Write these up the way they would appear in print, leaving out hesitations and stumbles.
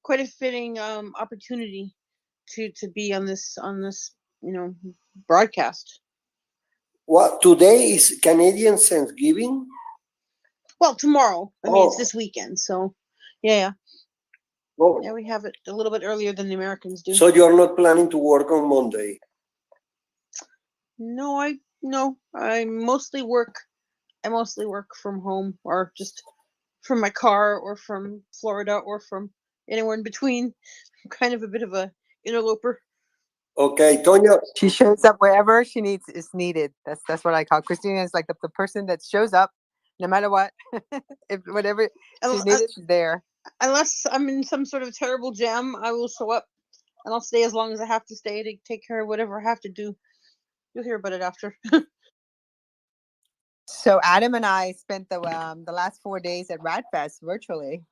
quite a fitting opportunity to be on this broadcast. Well, today is Canadian Thanksgiving. Well, tomorrow. I mean, it's this weekend, so yeah. Oh. Yeah, we have it a little bit earlier than the Americans do. So you're not planning to work on Monday? No, I mostly work from home, or just from my car, or from Florida, or from anywhere in between. I'm kind of a bit of a interloper. Okay, Tonya. She shows up wherever she is needed. That's what I call Christina. Is like the person that shows up no matter what. If whatever she's needed, she's there. Unless I'm in some sort of terrible jam, I will show up, and I'll stay as long as I have to stay to take care of whatever I have to do. You'll hear about it after. So Adam and I spent the last 4 days at RadFest virtually.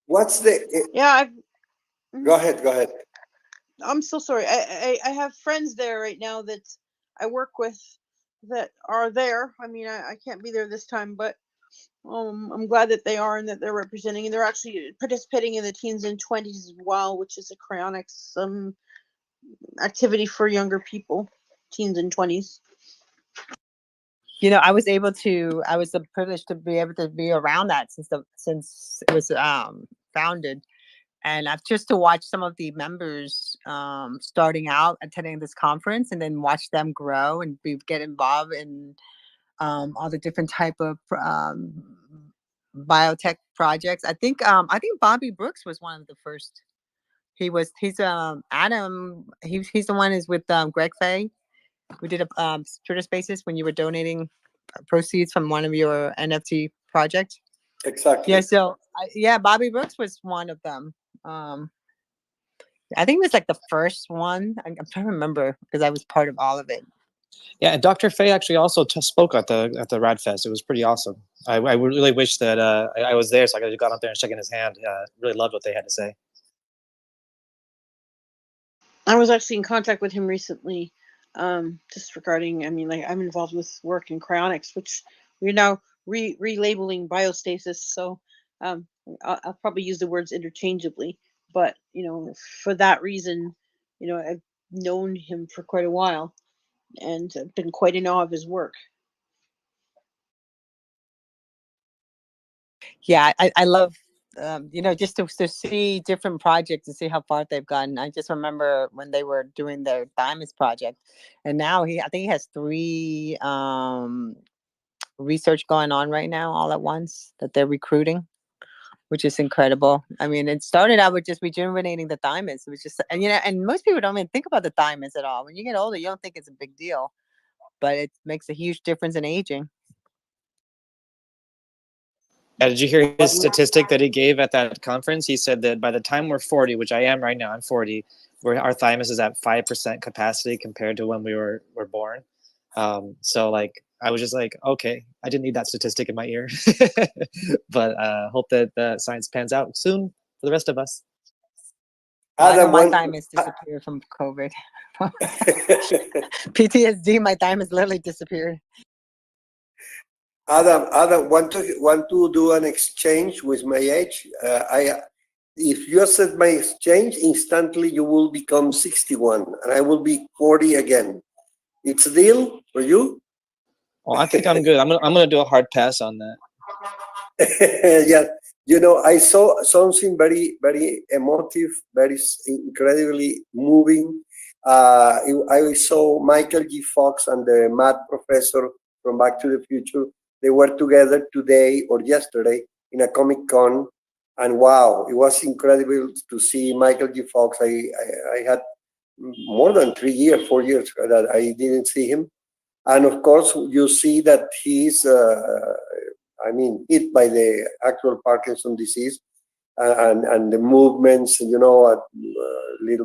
What's the? Yeah. Go ahead. I'm so sorry. I have friends there right now that I work with that are there. I mean, I can't be there this time, but I'm glad that they are, and that they're representing, and they're actually participating in the teens and 20s as well, which is a Cryonics activity for younger people, teens and 20s. You know, I was privileged to be able to be around that since it was founded. And I've just to watch some of the members starting out attending this conference, and then watch them grow and get involved in all the different type of biotech projects. I think Bobby Brooks was one of the first. He's Adam. He's the one is with Greg Fay. We did a Twitter Spaces when you were donating proceeds from one of your NFT projects. Exactly. Yeah. So Bobby Brooks was one of them. I think it was like the first one. I'm trying to remember because I was part of all of it. Yeah, and Dr. Fay actually also spoke at the RadFest. It was pretty awesome. I really wish that I was there, so I could have gone up there and shaken his hand. Really loved what they had to say. I was actually in contact with him recently, just regarding. I mean, like, I'm involved with work in Cryonics, which we're now relabeling biostasis. So I'll probably use the words interchangeably, but for that reason, I've known him for quite a while, and been quite in awe of his work. Yeah, I love just to see different projects and see how far they've gotten. I just remember when they were doing their Thymus project, and now I think he has 3 research going on right now all at once that they're recruiting, which is incredible. I mean, it started out with just rejuvenating the thymus. It was just, and most people don't even think about the thymus at all. When you get older, you don't think it's a big deal, but it makes a huge difference in aging. Did you hear his statistic that he gave at that conference? He said that by the time we're 40, which I am right now, I'm 40, our thymus is at 5% capacity compared to when we were born. So like, I was just like, okay, I didn't need that statistic in my ear, but hope that the science pans out soon for the rest of us. Adam, my thymus disappeared from COVID. PTSD, my thymus literally disappeared. Adam, want to do an exchange with my age? If you accept my exchange, instantly you will become 61, and I will be 40 again. It's a deal for you? Well, I think I'm good. I'm gonna do a hard pass on that. Yeah, I saw something very, very emotive, very incredibly moving. I saw Michael J. Fox and the math professor from Back to the Future. They were together today or yesterday in a Comic-Con, and wow, it was incredible to see Michael J. Fox. I had more than 4 years that I didn't see him. And of course, you see that he's, hit by the actual Parkinson disease, and the movements, a little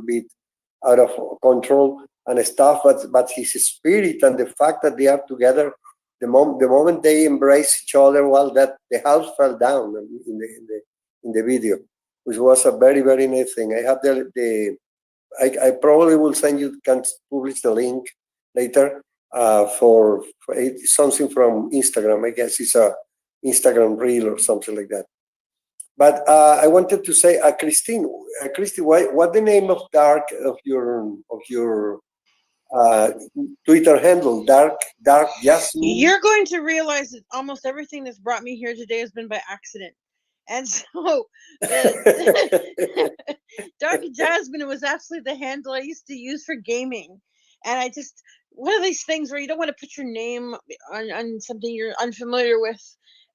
bit out of control and stuff. But his spirit and the fact that they are together, the moment they embrace each other, well, that the house fell down in the video, which was a very, very nice thing. I have I probably will send you, can publish the link later for something from Instagram. I guess it's a Instagram reel or something like that. But I wanted to say, Christine, what the name of your Twitter handle? Dark Jasmine. You're going to realize that almost everything that's brought me here today has been by accident. And so, Dark Jasmine was absolutely the handle I used to use for gaming. And I just, one of these things where you don't want to put your name on something you're unfamiliar with.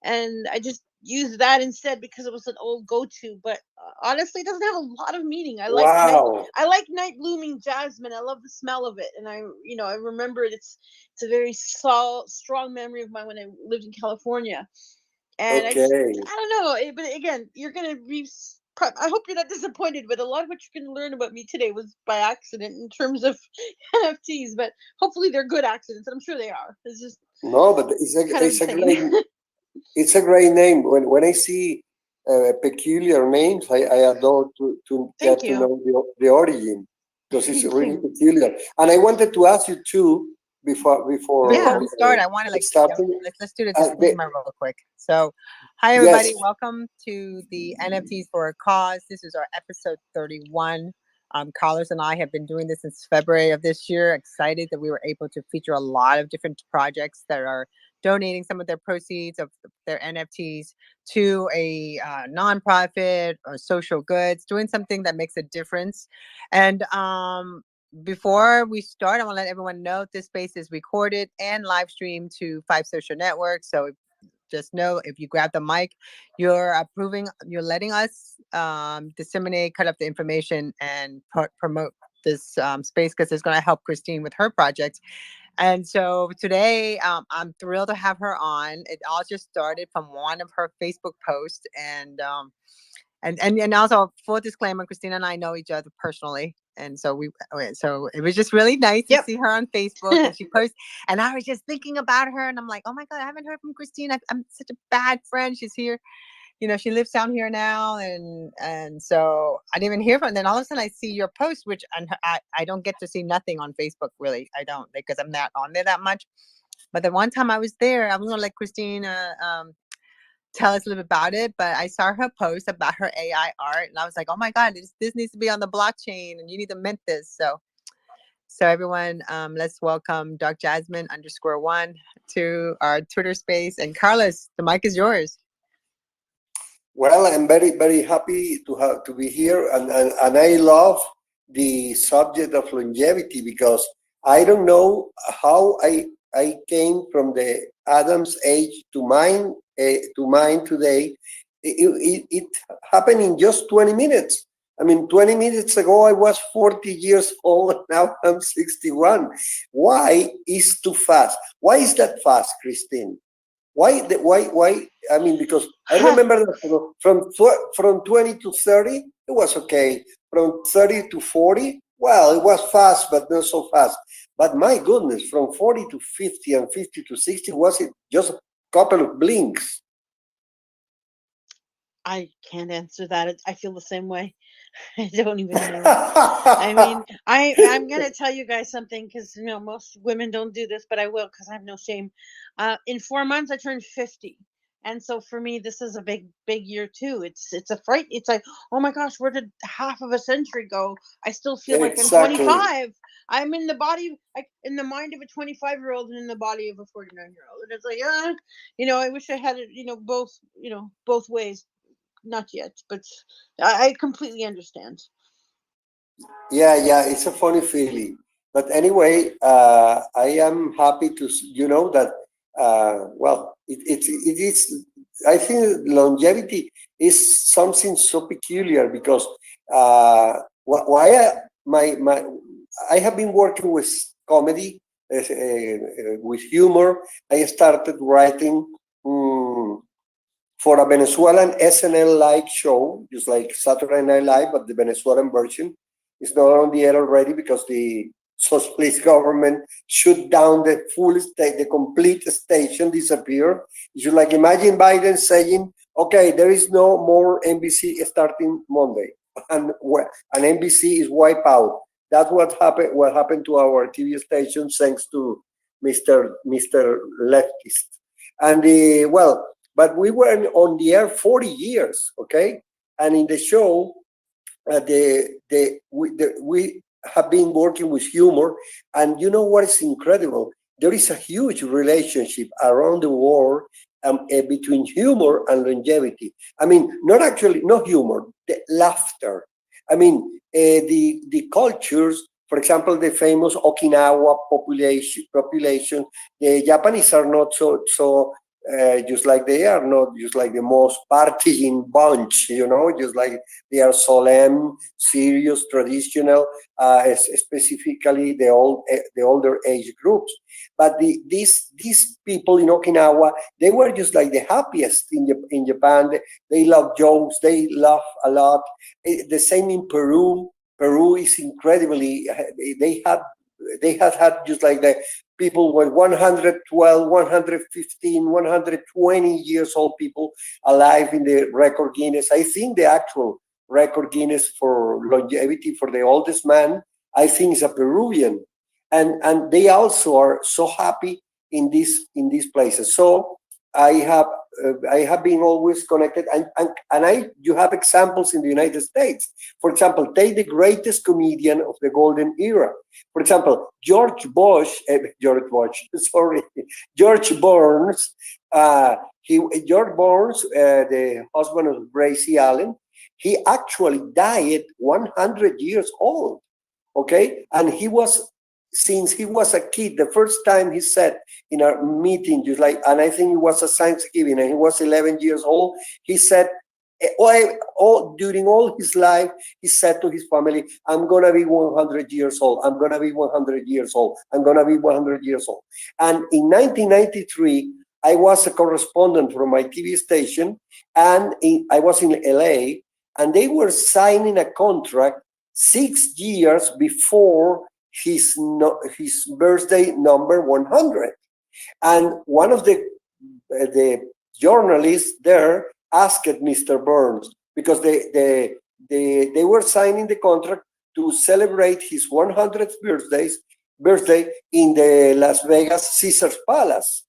And I just used that instead because it was an old go-to. But honestly, it doesn't have a lot of meaning. I like night blooming jasmine. I love the smell of it, and I remember it. It's a very strong memory of mine when I lived in California. And I don't know, but again, you're gonna be. I hope you're not disappointed, but a lot of what you can learn about me today was by accident in terms of NFTs. But hopefully, they're good accidents, and I'm sure they are. It's just no, but it's a great name. When I see peculiar names, I adore to get to know the origin, because it's really peculiar. And I wanted to ask you too, before we start, I want to let's do the disclaimer real quick. So, hi everybody, welcome to the NFTs for a Cause. This is our episode 31. Carlos and I have been doing this since February of this year. Excited that we were able to feature a lot of different projects that are donating some of their proceeds of their NFTs to a nonprofit or social goods, doing something that makes a difference. And before we start, I want to let everyone know this space is recorded and live streamed to 5 social networks. So just know, if you grab the mic, you're letting us disseminate, cut up the information, and promote this space, because it's going to help Christine with her project. And so today, I'm thrilled to have her on. It all just started from one of her Facebook posts, and also, full disclaimer, Christina and I know each other personally, and so it was just really nice to see her on Facebook, and she posts, and I was just thinking about her, and I'm like, oh my God, I haven't heard from Christina. I'm such a bad friend. She's here, she lives down here now, and so I didn't even hear from her. And then all of a sudden I see your post, which I don't get to see nothing on Facebook, really. I don't, because I'm not on there that much. But the one time I was there, I'm gonna let Christina tell us a little bit about it, but I saw her post about her AI art, and I was like, oh my God, this needs to be on the blockchain, and you need to mint this. So everyone, let's welcome Dark Jasmine _1 to our Twitter space. And Carlos, the mic is yours. Well, I'm very, very happy to be here, and I love the subject of longevity, because I don't know how I came from the Adam's age to mine today. It happened in just 20 minutes. I mean, 20 minutes ago I was 40 years old, and now I'm 61. Why is too fast? Why is that fast, Christine? Why? I mean, because I remember that from 20 to 30, it was okay. From 30 to 40, well, it was fast, but not so fast. But my goodness, from 40 to 50 and 50 to 60, was it just a couple of blinks? I can't answer that. I feel the same way. I don't even know. I mean, I'm gonna tell you guys something, because most women don't do this, but I will, because I have no shame. In 4 months, I turned 50, and so for me, this is a big year too. It's a fright. It's like, oh my gosh, where did half of a century go? I still feel like I'm 25. I'm in the body, in the mind of a 25-year-old, and in the body of a 49-year-old, and it's like, I wish I had it, both ways. Not yet, but I completely understand. Yeah, it's a funny feeling. But anyway, I am happy to that. Well, it is. I think longevity is something so peculiar, because why I have been working with comedy, with humor. I started writing for a Venezuelan SNL-like show, just like Saturday Night Live, but the Venezuelan version. It's not on the air already, because the socialist government shut down the complete station, disappeared. You like imagine Biden saying, okay, there is no more NBC starting Monday, and NBC is wiped out. That's what happened to our TV station, thanks to Mr. Leftist. And but we were on the air 40 years, okay? And in the show, we have been working with humor, and you know what is incredible? There is a huge relationship around the world between humor and longevity. I mean, not humor, the laughter. I mean, the cultures, for example, the famous Okinawa population, the Japanese are not so just like they are not just like the most partying bunch, just like they are solemn, serious, traditional, specifically the older age groups. But these people in Okinawa, they were just like the happiest in Japan. They love jokes, they laugh a lot. The same in Peru. Peru is incredibly. They have had just like the people were 112, 115, 120 years old people alive in the record Guinness. I think the actual record Guinness for longevity for the oldest man, I think, is a Peruvian. And they also are so happy in these places. So I have been always connected, and you have examples in the United States. For example, take the greatest comedian of the golden era. For example, George Burns. George Burns, the husband of Gracie Allen, he actually died 100 years old. Okay, and since he was a kid, the first time he said in a meeting, just like, and I think it was a Thanksgiving, and he was 11 years old, he said, during all his life, he said to his family, I'm going to be 100 years old. I'm going to be 100 years old. I'm going to be 100 years old. And in 1993, I was a correspondent from my TV station, and I was in LA, and they were signing a contract 6 years before his birthday number 100. And one of the journalists there asked Mr. Burns, because they were signing the contract to celebrate his 100th birthday in the Las Vegas Caesars Palace.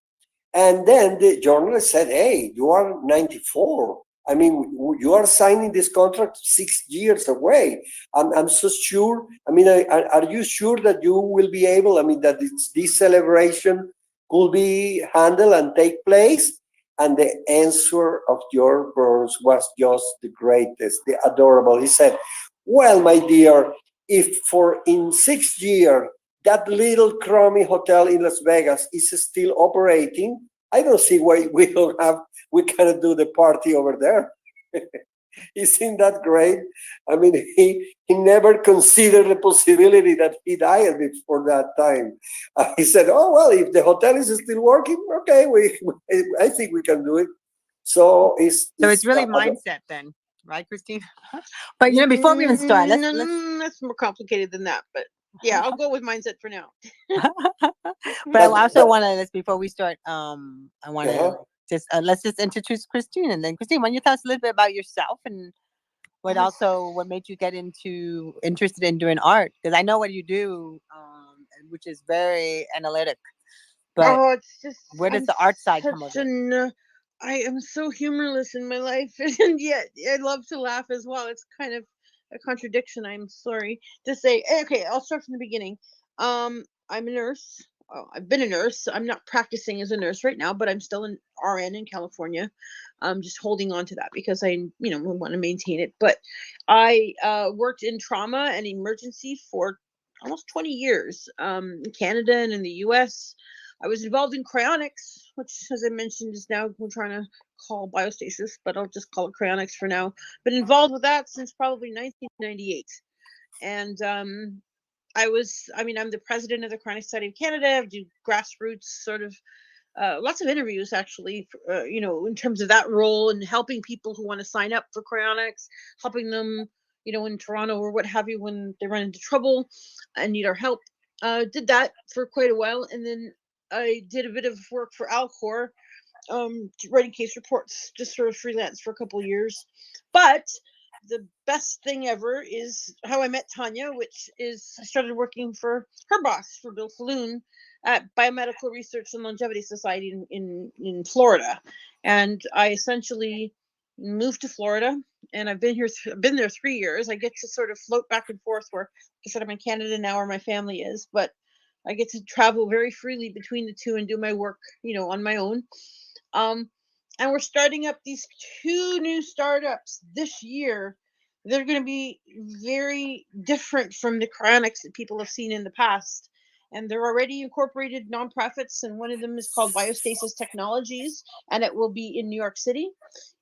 And then the journalist said, hey, you are 94. I mean, you are signing this contract 6 years away. I'm so sure. I mean, are you sure that you will be able, I mean, that this celebration could be handled and take place? And the answer of George Burns was just the greatest, the adorable. He said, well, my dear, if in 6 years, that little crummy hotel in Las Vegas is still operating, I don't see why we cannot do the party over there. Isn't that great? I mean, he never considered the possibility that he died before that time. He said, oh, well, if the hotel is still working, okay, I think we can do it. So it's really mindset then, right, Christine? But before we even start, let's that's more complicated than that. But yeah, I'll go with mindset for now. But I also want to, before we start, I want to let's just introduce Christine, and then Christine, why don't you tell us a little bit about yourself and what made you get interested in doing art? Because I know what you do, which is very analytic. But it's just, where does the art side come of it? I am so humorless in my life, and yet I love to laugh as well. It's kind of a contradiction. I'm sorry to say. Okay, I'll start from the beginning. I'm a nurse. I've been a nurse. I'm not practicing as a nurse right now, but I'm still an RN in California. I'm just holding on to that because I want to maintain it. But I worked in trauma and emergency for almost 20 years in Canada and in the US. I was involved in cryonics, which, as I mentioned, is now we're trying to call biostasis, but I'll just call it cryonics for now. Been involved with that since probably 1998. And I'm the president of the Cryonics Society of Canada. I do grassroots sort of lots of interviews, actually, in terms of that role and helping people who want to sign up for cryonics, helping them, in Toronto or what have you, when they run into trouble and need our help. Did that for quite a while. And then I did a bit of work for Alcor, writing case reports, just sort of freelance for a couple of years. But the best thing ever is how I met Tonya, which is I started working for her boss, for Bill Falloon, at Biomedical Research and Longevity Society in Florida, and I essentially moved to Florida, and I've been there 3 years. I get to sort of float back and forth where, like I said, I'm in Canada now where my family is, but I get to travel very freely between the two and do my work, on my own. And we're starting up these 2 new startups this year. They're going to be very different from the cryonics that people have seen in the past. And they're already incorporated nonprofits, and one of them is called Biostasis Technologies, and it will be in New York City.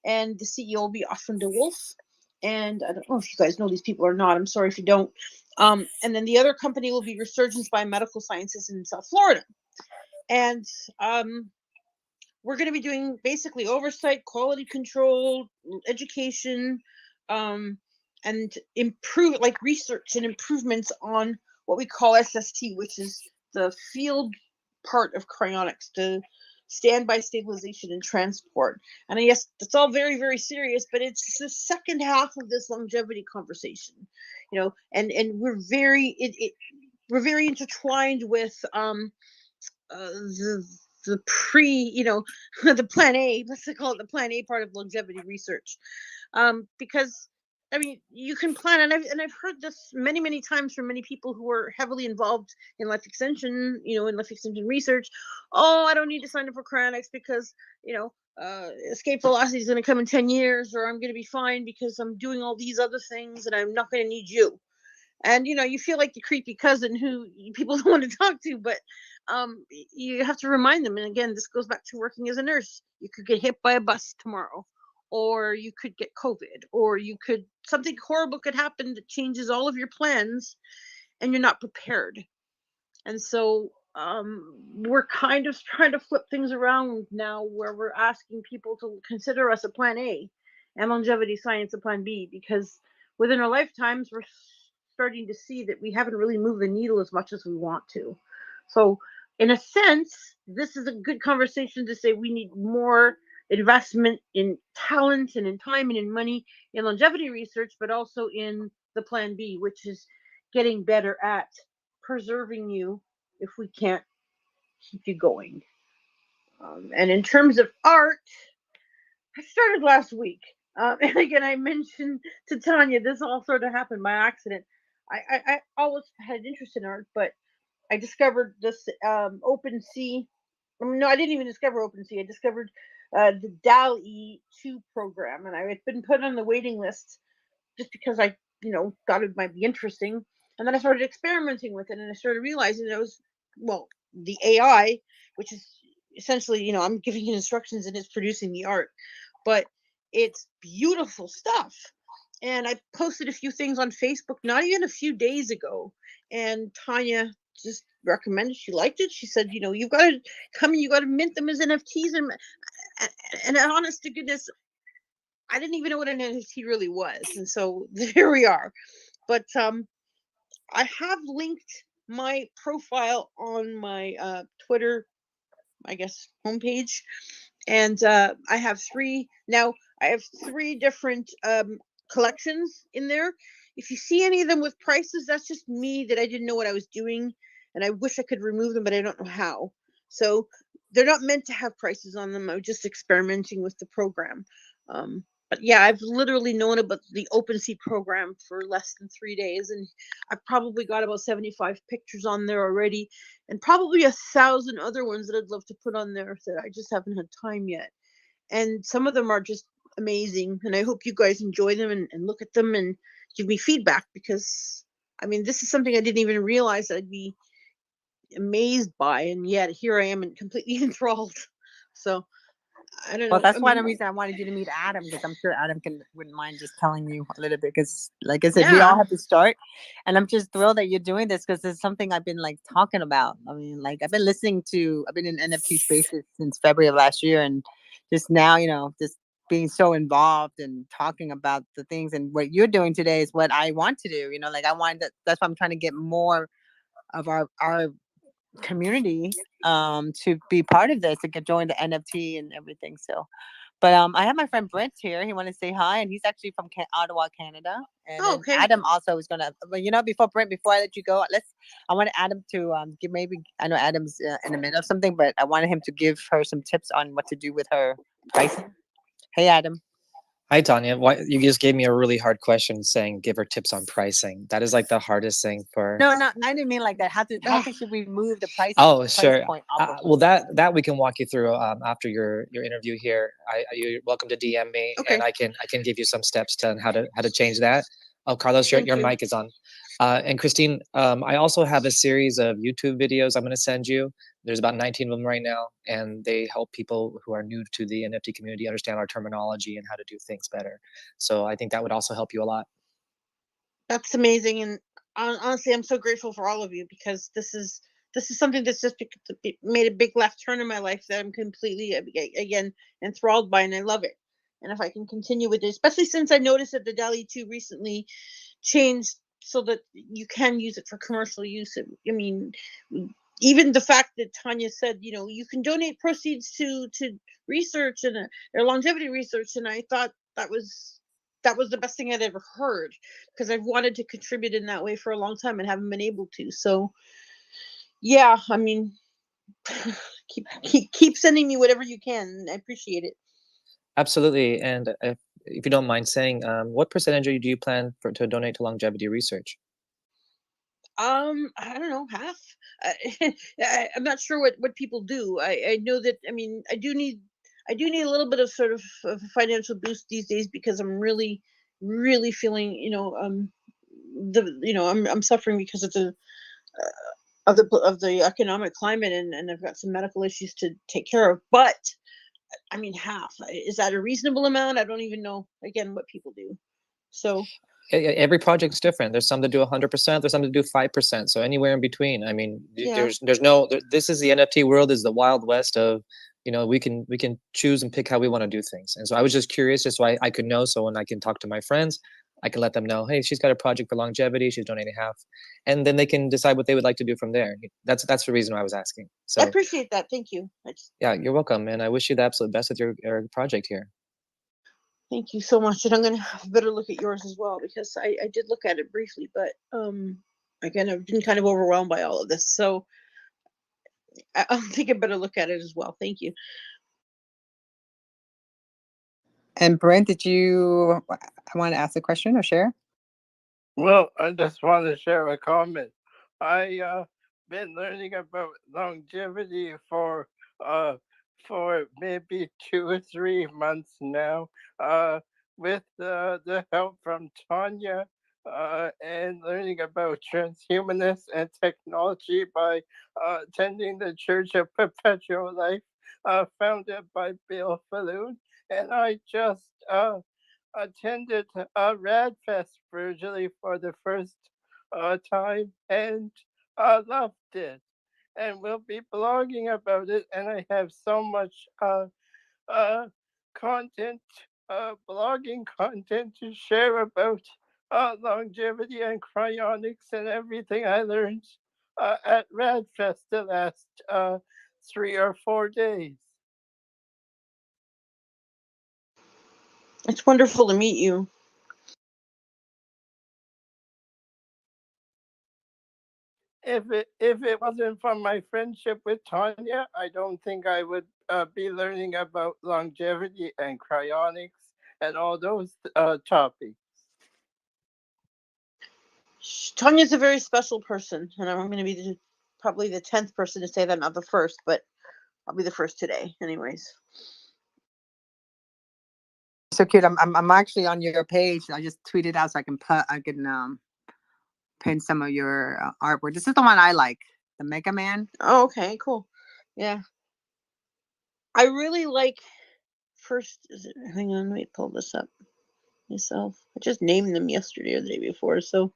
And the CEO will be Austin DeWolf. And I don't know if you guys know these people or not. I'm sorry if you don't. And then the other company will be Resurgence Biomedical Sciences in South Florida. And we're going to be doing basically oversight, quality control, education, and research and improvements on what we call SST, which is the field part of cryonics, the standby stabilization and transport. And yes, that's all very, very serious, but it's the second half of this longevity conversation, and we're very we're very intertwined with the the plan A, let's call it the plan A part of longevity research, because I mean, you can plan, and I've heard this many, many times from many people who are heavily involved in life extension, in life extension research. Oh, I don't need to sign up for cryonics because, escape velocity is going to come in 10 years, or I'm going to be fine because I'm doing all these other things and I'm not going to need you. And, you feel like the creepy cousin who people don't want to talk to, but you have to remind them. And again, this goes back to working as a nurse. You could get hit by a bus tomorrow, or you could get COVID, or something horrible could happen that changes all of your plans and you're not prepared. And so we're kind of trying to flip things around now, where we're asking people to consider us a plan A and longevity science a plan B, because within our lifetimes, we're starting to see that we haven't really moved the needle as much as we want to. So in a sense, this is a good conversation to say we need more investment in talent and in time and in money in longevity research, but also in the plan B, which is getting better at preserving you if we can't keep you going. And in terms of art, I started last week. And again, I mentioned to Tonya, this all sort of happened by accident. I always had interest in art, but I discovered this OpenSea. No, I didn't even discover OpenSea. I discovered the DALL-E 2 program, and I had been put on the waiting list just because I, thought it might be interesting. And then I started experimenting with it, and I started realizing it was, the AI, which is essentially, I'm giving it instructions and it's producing the art, but it's beautiful stuff. And I posted a few things on Facebook not even a few days ago, and Tonya just recommended, she liked it. She said, you've got to come and you got to mint them as NFTs. And honest to goodness, I didn't even know what an NFT really was. And so there we are. But I have linked my profile on my Twitter, I guess, homepage. And I have three different collections in there. If you see any of them with prices, that's just me, that I didn't know what I was doing, and I wish I could remove them, but I don't know how. So they're not meant to have prices on them. I'm just experimenting with the program. But yeah, I've literally known about the OpenSea program for less than 3 days, and I've probably got about 75 pictures on there already, and probably 1,000 other ones that I'd love to put on there that I just haven't had time yet. And some of them are just amazing, and I hope you guys enjoy them and look at them and give me feedback, because I mean, this is something I didn't even realize I'd be amazed by, and yet here I am and completely enthralled. So I don't know. Well, that's one reason I wanted you to meet Adam, because I'm sure Adam wouldn't mind just telling you a little bit, because like I said, we all have to start. And I'm just thrilled that you're doing this, because it's something I've been like talking about. I mean, like I've been in NFT spaces since February of last year, and just now, just being so involved and talking about the things, and what you're doing today is what I want to do. Like that's why I'm trying to get more of our community to be part of this and join the NFT and everything. So, But I have my friend Brent here. He wanted to say hi, and he's actually from Ottawa, Canada. And Oh, then okay. Adam also is gonna. But before Brent, before I let you go, I want Adam to give maybe. I know Adam's in the middle of something, but I wanted him to give her some tips on what to do with her pricing. Hey, Adam. Hi, Tonya. Why you just gave me a really hard question saying give her tips on pricing. That is like the hardest thing for. No, I didn't mean like that. How should we move the price? Oh, price sure. point off of Well, that we can walk you through after your interview here. You're welcome to DM me, Okay. and I can give you some steps to how to change that. Oh, Carlos, your Thank you. mic is on. And Christine, I also have a series of YouTube videos I'm going to send you. There's about 19 of them right now, and they help people who are new to the NFT community understand our terminology and how to do things better. So I think that would also help you a lot. That's amazing, and honestly, I'm so grateful for all of you, because this is something that's just made a big left turn in my life that I'm completely again enthralled by, and I love it. And if I can continue with it, especially since I noticed that the DALL-E 2 recently changed so that you can use it for commercial use. I mean, even the fact that Tonya said, you can donate proceeds to research and their longevity research, and I thought that was the best thing I'd ever heard, because I've wanted to contribute in that way for a long time and haven't been able to. So yeah, I mean, keep sending me whatever you can. I appreciate it. Absolutely. And if you don't mind saying, what percentage do you plan to donate to longevity research? I don't know, half. I'm not sure what people do. I know that, I mean, I do need a little bit of sort of a financial boost these days, because I'm really feeling, I'm suffering because of the economic climate, and I've got some medical issues to take care of. But I mean, half, is that a reasonable amount? I don't even know, again, what people do. So Every project's different. There's some that do 100%. There's some that do 5%. So anywhere in between. I mean, yeah. there's no. This is the NFT world. Is the wild west of, we can choose and pick how we want to do things. And so I was just curious, just so I could know. So when I can talk to my friends, I can let them know, hey, she's got a project for longevity. She's donating half, and then they can decide what they would like to do from there. That's the reason why I was asking. So I appreciate that. Thank you. yeah, you're welcome, and I wish you the absolute best with your project here. Thank you so much. And I'm going to have a better look at yours as well, because I did look at it briefly, but again, I've been kind of overwhelmed by all of this. So I'll take a better look at it as well. Thank you. And Brent, I want to ask a question or share? Well, I just want to share a comment. I been learning about longevity for maybe 2 or 3 months now, with the help from Tonya, and learning about transhumanism and technology by attending the Church of Perpetual Life, founded by Bill Falloon. And I just attended Radfest virtually for the first time, and I loved it. And we'll be blogging about it. And I have so much content, blogging content to share about longevity and cryonics and everything I learned at Radfest the last 3 or 4 days. It's wonderful to meet you. If it wasn't for my friendship with Tonya, I don't think I would be learning about longevity and cryonics and all those topics. Tonya's a very special person, and I'm going to be probably the 10th person to say that, not the first, but I'll be the first today, anyways. So cute. I'm actually on your page. I just tweeted out so I can pin some of your artwork. This is the one I like, the Mega Man. Oh, okay, cool. Yeah, I really like. Hang on, let me pull this up myself. I just named them yesterday or the day before, so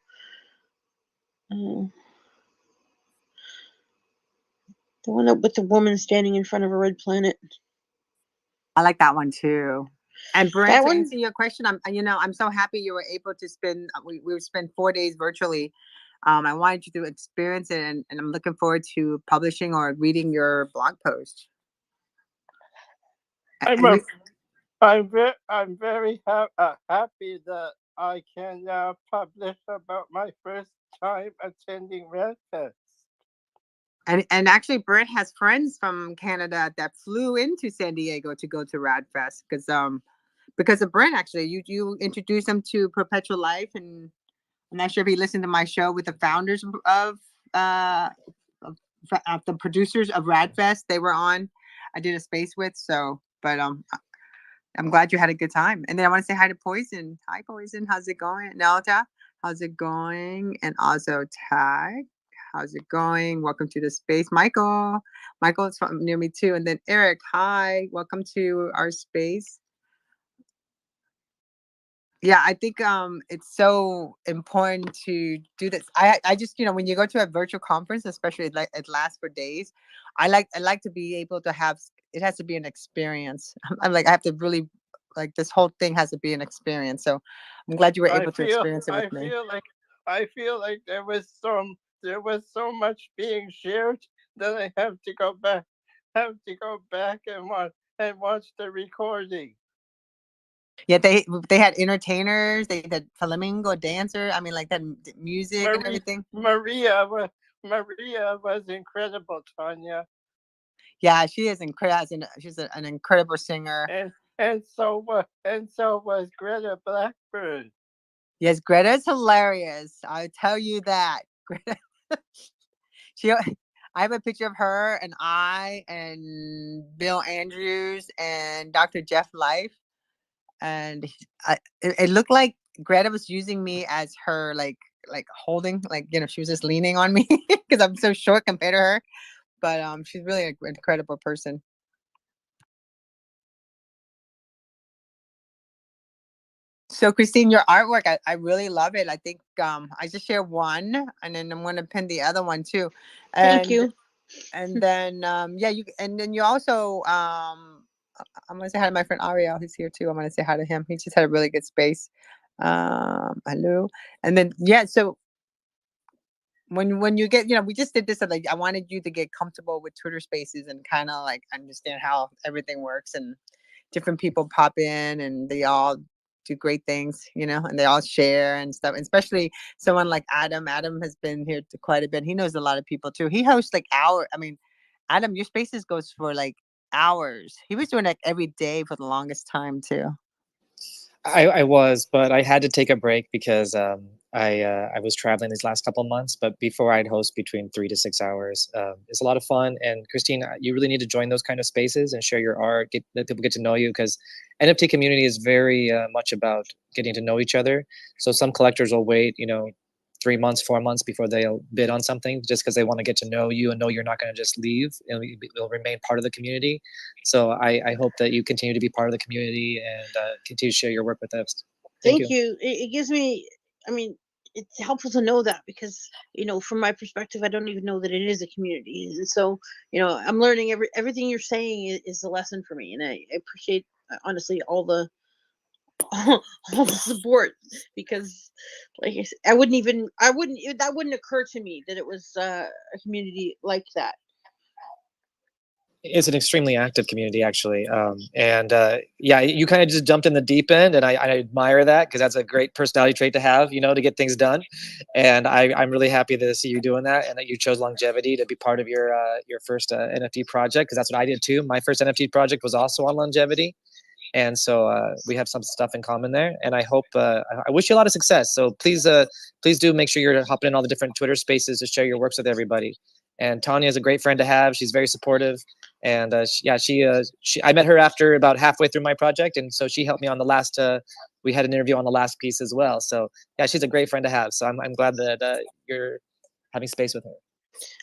the one up with the woman standing in front of a red planet. I like that one too. And Brent, That to one? answer your question, I'm so happy you were able to spend. We spent 4 days virtually. I wanted you to experience it, and I'm looking forward to publishing or reading your blog post. I'm very happy that I can publish about my first time attending RedFest. And actually, Brett has friends from Canada that flew into San Diego to go to Radfest because of Brent. Actually, you introduced him to Perpetual Life, and I'm not sure if he listened to my show with the founders of the producers of Radfest. They were on. I did a space with, but I'm glad you had a good time. And then I want to say hi to Poison. Hi, Poison. How's it going? Nelta, how's it going? And also Tag. How's it going? Welcome to the space. Michael. Michael is from near me too. And then Eric. Hi. Welcome to our space. Yeah, I think it's so important to do this. I just, when you go to a virtual conference, especially it lasts for days, I like to be able to have, it has to be an experience. I'm like, I have to really, like, this whole thing has to be an experience. So I'm glad you were able to experience it with me. I feel like there was so much being shared that I have to go back and watch the recording. Yeah, they had entertainers, they had flamingo dancer. I mean, like that music and everything. Maria was incredible, Tonya. Yeah, she is incredible. She's an incredible singer. And so was Greta Blackburn. Yes, Greta is hilarious. I'll tell you that. Greta, I have a picture of her and Bill Andrews and Dr. Jeff Life. And it looked like Greta was using me as her, like holding, like, she was just leaning on me because I'm so short compared to her. But she's really an incredible person. So Christine, your artwork, I really love it. I think I just share one, and then I'm going to pin the other one too. Thank you. And then you also I'm going to say hi to my friend Ariel. He's here too. I'm going to say hi to him. He just had a really good space. Hello. And then so when you get, we just did this, like, I wanted you to get comfortable with Twitter Spaces and kind of like understand how everything works, and different people pop in and they all do great things, and they all share and stuff. And especially someone like Adam. Adam has been here quite a bit. He knows a lot of people too. He hosts like Adam, your Spaces goes for like hours. He was doing like every day for the longest time too. I was, but I had to take a break because I was traveling these last couple of months. But before, I'd host between 3 to 6 hours. It's a lot of fun. And Christine, you really need to join those kind of spaces and share your art, let people get to know you, because NFT community is very much about getting to know each other. So some collectors will wait, 3 months, 4 months before they'll bid on something, just because they want to get to know you and know you're not going to just leave. You'll remain part of the community. So I hope that you continue to be part of the community and continue to share your work with us. Thank you. It gives me, it's helpful to know that, because, from my perspective, I don't even know that it is a community. And so, I'm learning everything you're saying is a lesson for me. And I appreciate, honestly, all the support, because, like I said, that wouldn't occur to me that it was a community like that. It's an extremely active community, actually. You kind of just jumped in the deep end, and I admire that, because that's a great personality trait to have, to get things done. And I'm really happy to see you doing that, and that you chose longevity to be part of your first NFT project, because that's what I did too. My first NFT project was also on longevity. And so we have some stuff in common there, and I hope I wish you a lot of success. So please do make sure you're hopping in all the different Twitter Spaces to share your works with everybody. And Tonya is a great friend to have. She's very supportive, and I met her after about halfway through my project, and so she helped me on the last. We had an interview on the last piece as well. So yeah, she's a great friend to have. So I'm glad that you're having space with her.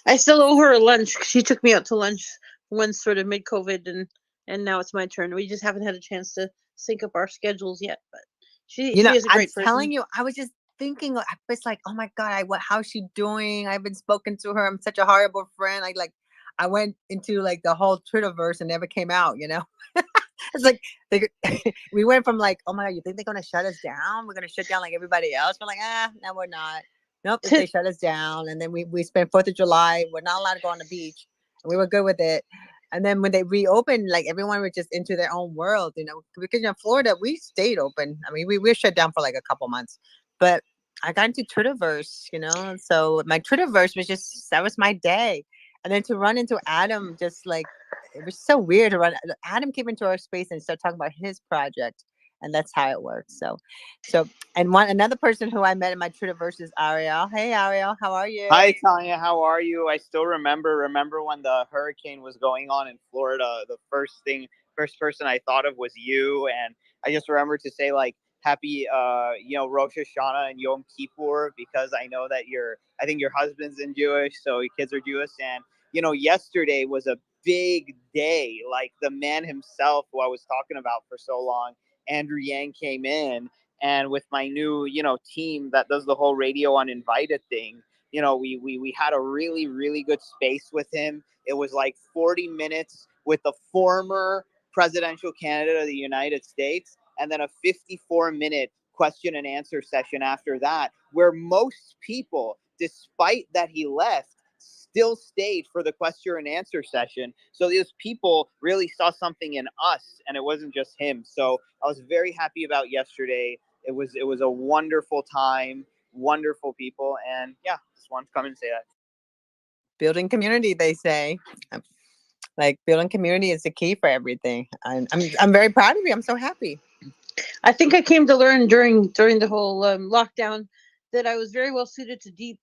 I still owe her a lunch. She took me out to lunch once, sort of mid-COVID, and now it's my turn. We just haven't had a chance to sync up our schedules yet, but she is a great person. I'm telling you, I was just thinking, it's like, oh my God, how's she doing? I haven't spoken to her. I'm such a horrible friend. I went into like the whole Twitterverse and never came out, It's like we went from like, oh my God, you think they're gonna shut us down? We're gonna shut down like everybody else. We're like, no, we're not. Nope, they shut us down. And then we spent 4th of July. We're not allowed to go on the beach. And we were good with it. And then when they reopened, like everyone was just into their own world, you know, because in Florida, we stayed open. I mean, we were shut down for like a couple months, but I got into Twitterverse, you know, so my Twitterverse was just, that was my day. And then to run into Adam, just like, it was so weird to run. Adam came into our space and started talking about his project. And that's how it works. So, and another person who I met in my Twitterverse is Ariel. Hey, Ariel, how are you? Hi, Tonya. How are you? I still remember when the hurricane was going on in Florida. The first person I thought of was you, and I just remember to say like happy, Rosh Hashanah and Yom Kippur, because I know that I think your husband's in Jewish, so your kids are Jewish, and yesterday was a big day. Like the man himself, who I was talking about for so long, Andrew Yang, came in. And with my new, team that does the whole radio uninvited thing, we had a really, really good space with him. It was like 40 minutes with the former presidential candidate of the United States, and then a 54-minute question and answer session after that, where most people, despite that he left, still stayed for the question and answer session. So these people really saw something in us, and it wasn't just him. So I was very happy about yesterday. It was a wonderful time, wonderful people, and yeah, just wanted to come and say that. Building community, they say. Like building community is the key for everything. I'm very proud of you. I'm so happy. I think I came to learn during the whole lockdown that I was very well suited to deep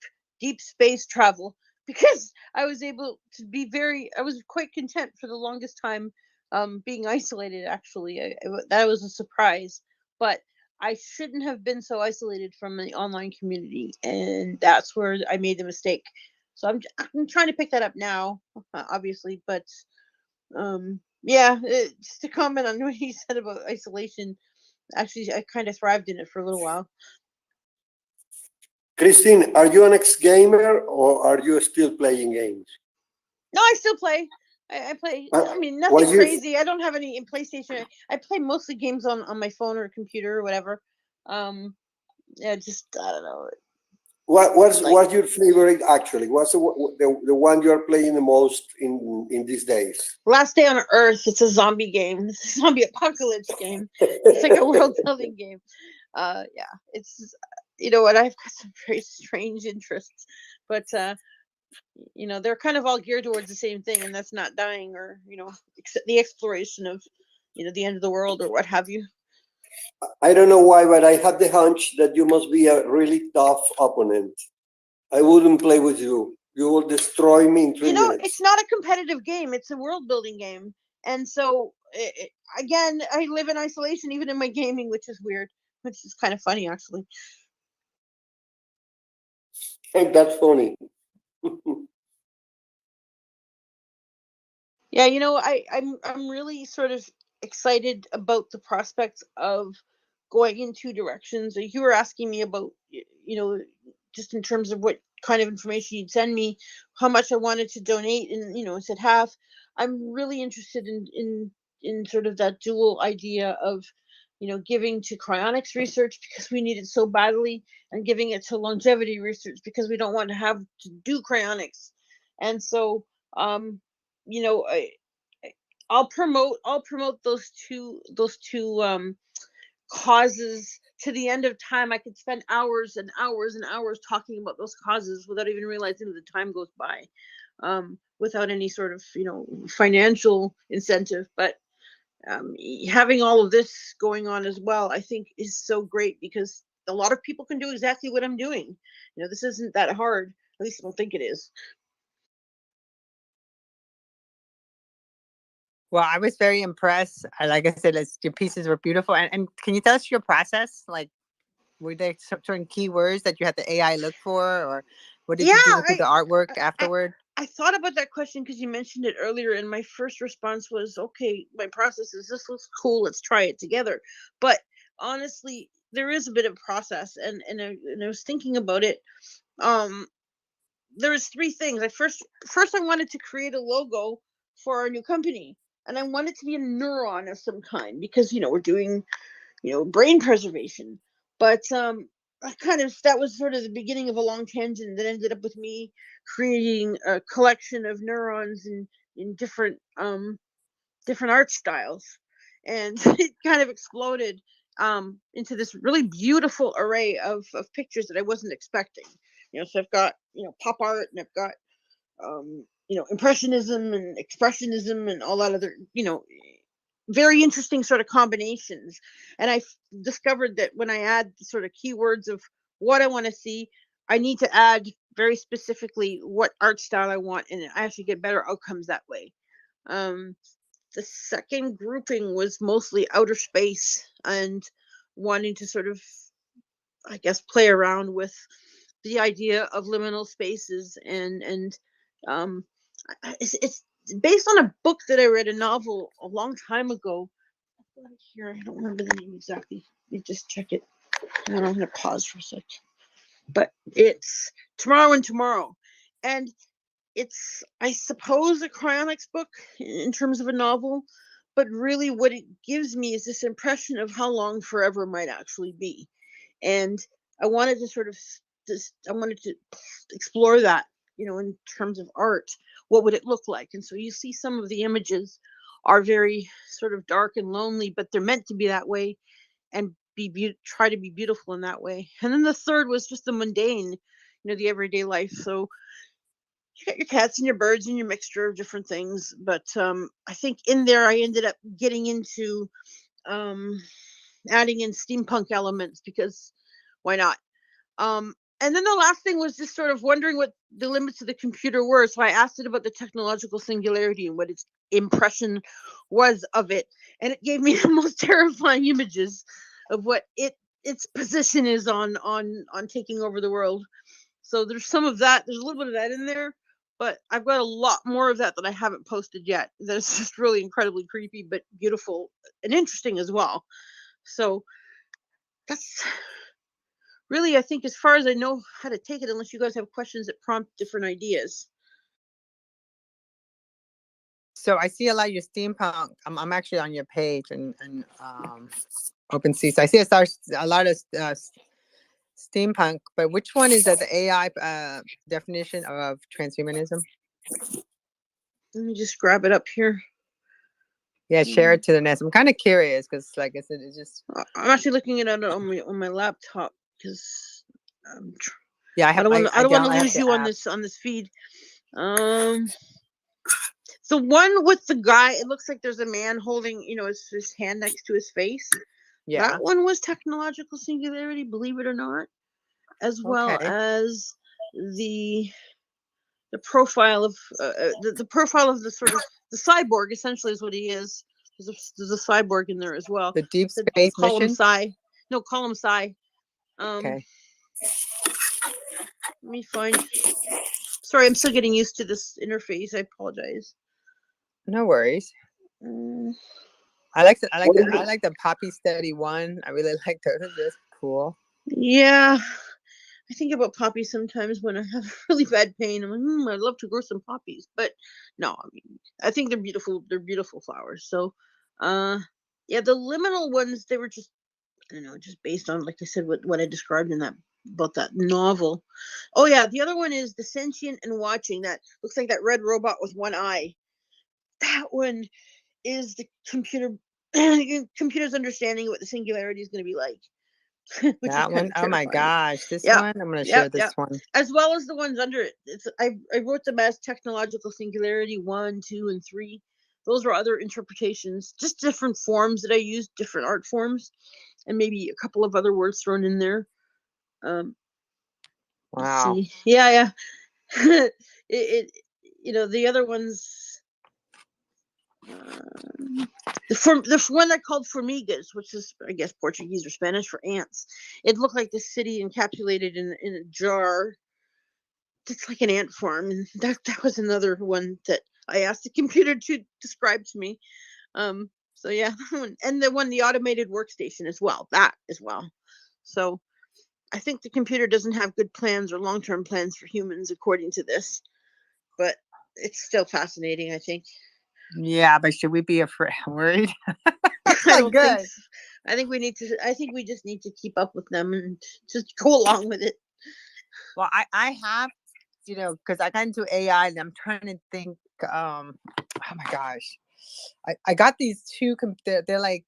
space travel, because I was able to be I was quite content for the longest time being isolated. Actually, that was a surprise, but I shouldn't have been so isolated from the online community, and that's where I made the mistake. So I'm trying to pick that up now, obviously, but yeah, just to comment on what he said about isolation. Actually, I kind of thrived in it for a little while. Christine, are you an ex-gamer or are you still playing games? No, I still play. I play. I mean, nothing crazy. I don't have any in PlayStation. I play mostly games on my phone or computer or whatever. Yeah, just I don't know. What's your favorite actually? What's the one you are playing the most in these days? Last Day on Earth. It's a zombie game. It's a zombie apocalypse game. It's like a world building game. Yeah, it's what, I've got some very strange interests, but they're kind of all geared towards the same thing, and that's not dying, or the exploration of the end of the world or what have you. I don't know why, but I had the hunch that you must be a really tough opponent. I wouldn't play with you. You will destroy me in 3 minutes. It's not a competitive game. It's a world building game. And so, again, I live in isolation even in my gaming, which is weird, which is kind of funny, actually. That's funny. Yeah, I'm really sort of excited about the prospects of going in two directions. You were asking me about, just in terms of what kind of information you'd send me, how much I wanted to donate, and I said half. I'm really interested in sort of that dual idea of, giving to cryonics research because we need it so badly, and giving it to longevity research because we don't want to have to do cryonics. And so, I'll promote those two causes to the end of time. I could spend hours and hours and hours talking about those causes without even realizing that the time goes by, without any sort of financial incentive. But having all of this going on as well, I think, is so great, because a lot of people can do exactly what I'm doing. This isn't that hard. At least I don't think it is. Well, I was very impressed. Like I said, your pieces were beautiful. And can you tell us your process? Like, were there certain keywords that you had the AI look for, or what did you do with the artwork afterward? I thought about that question because you mentioned it earlier, and my first response was, okay, my process is, this looks cool, let's try it together. But honestly, there is a bit of process, and I was thinking about it. There was three things. First I wanted to create a logo for our new company, and I wanted to be a neuron of some kind, because we're doing brain preservation. But that was sort of the beginning of a long tangent that ended up with me creating a collection of neurons and in different art styles, and it kind of exploded into this really beautiful array of pictures that I wasn't expecting. So I've got pop art, and I've got impressionism and expressionism and all that other very interesting sort of combinations. And I discovered that when I add sort of keywords of what I want to see, I need to add very specifically what art style I want, and I actually get better outcomes that way. The second grouping was mostly outer space and wanting to sort of, I guess, play around with the idea of liminal spaces, and it's based on a book that I read, a novel a long time ago. Here, I don't remember the name exactly. Let me just check it. And I'm going to pause for a sec. But it's Tomorrow and Tomorrow, and it's, I suppose, a cryonics book in terms of a novel, but really what it gives me is this impression of how long forever might actually be. And I wanted to sort of explore that, in terms of art. What would it look like? And so you see some of the images are very sort of dark and lonely, but they're meant to be that way, and try to be beautiful in that way. And then the third was just the mundane, the everyday life. So you got your cats and your birds and your mixture of different things. But I think in there I ended up getting into adding in steampunk elements, because why not? And then the last thing was just sort of wondering what the limits of the computer were. So I asked it about the technological singularity and what its impression was of it. And it gave me the most terrifying images of what its position is on taking over the world. So there's some of that. There's a little bit of that in there, but I've got a lot more of that I haven't posted yet. That's just really incredibly creepy, but beautiful and interesting as well. So that's really, I think, as far as I know how to take it, unless you guys have questions that prompt different ideas. So I see a lot of your steampunk. I'm actually on your page and OpenSea. So I see a lot of steampunk, but which one is the AI definition of transhumanism? Let me just grab it up here. Yeah, share it to the nest. I'm kind of curious because, like I said, it's just. I'm actually looking at it on my laptop because. Yeah, I don't want to lose you on this feed. The one with the guy, it looks like there's a man holding, his hand next to his face. Yeah. That one was technological singularity, believe it or not, as well as the profile of the profile of the sort of the cyborg. Essentially, is what he is. There's a cyborg in there as well. The deep space call mission. Him Psi. No, call him Psi. Okay. Let me find. Sorry, I'm still getting used to this interface. I apologize. No worries. I like the Poppy Study one. I really like those. That's cool. Yeah, I think about poppies sometimes when I have really bad pain. I'm like, I'd love to grow some poppies, but no. I mean, I think they're beautiful. They're beautiful flowers. So, yeah, the liminal ones, they were just, I don't know, just based on, like I said, what I described in about that novel. Oh yeah, the other one is the sentient and watching. That looks like that red robot with one eye. That one is the computer's understanding of what the singularity is going to be like. That one, oh my gosh, this one, I'm going to share this one. As well as the ones under it. I wrote them as technological singularity 1, 2, and 3. Those are other interpretations, just different forms that I used, different art forms, and maybe a couple of other words thrown in there. Wow. Yeah. The other ones, the one I called formigas, which is, I guess, Portuguese or Spanish for ants. It looked like the city encapsulated in a jar. It's like an ant farm, and that was another one that I asked the computer to describe to me. So yeah, and the automated workstation as well. That as well. So I think the computer doesn't have good plans or long-term plans for humans, according to this, but it's still fascinating, I think. Yeah, but should we be worried? That's not good. I think we just need to keep up with them and just go along with it. Well, I have, because I got into AI and I'm trying to think, my gosh, I got these two. They're like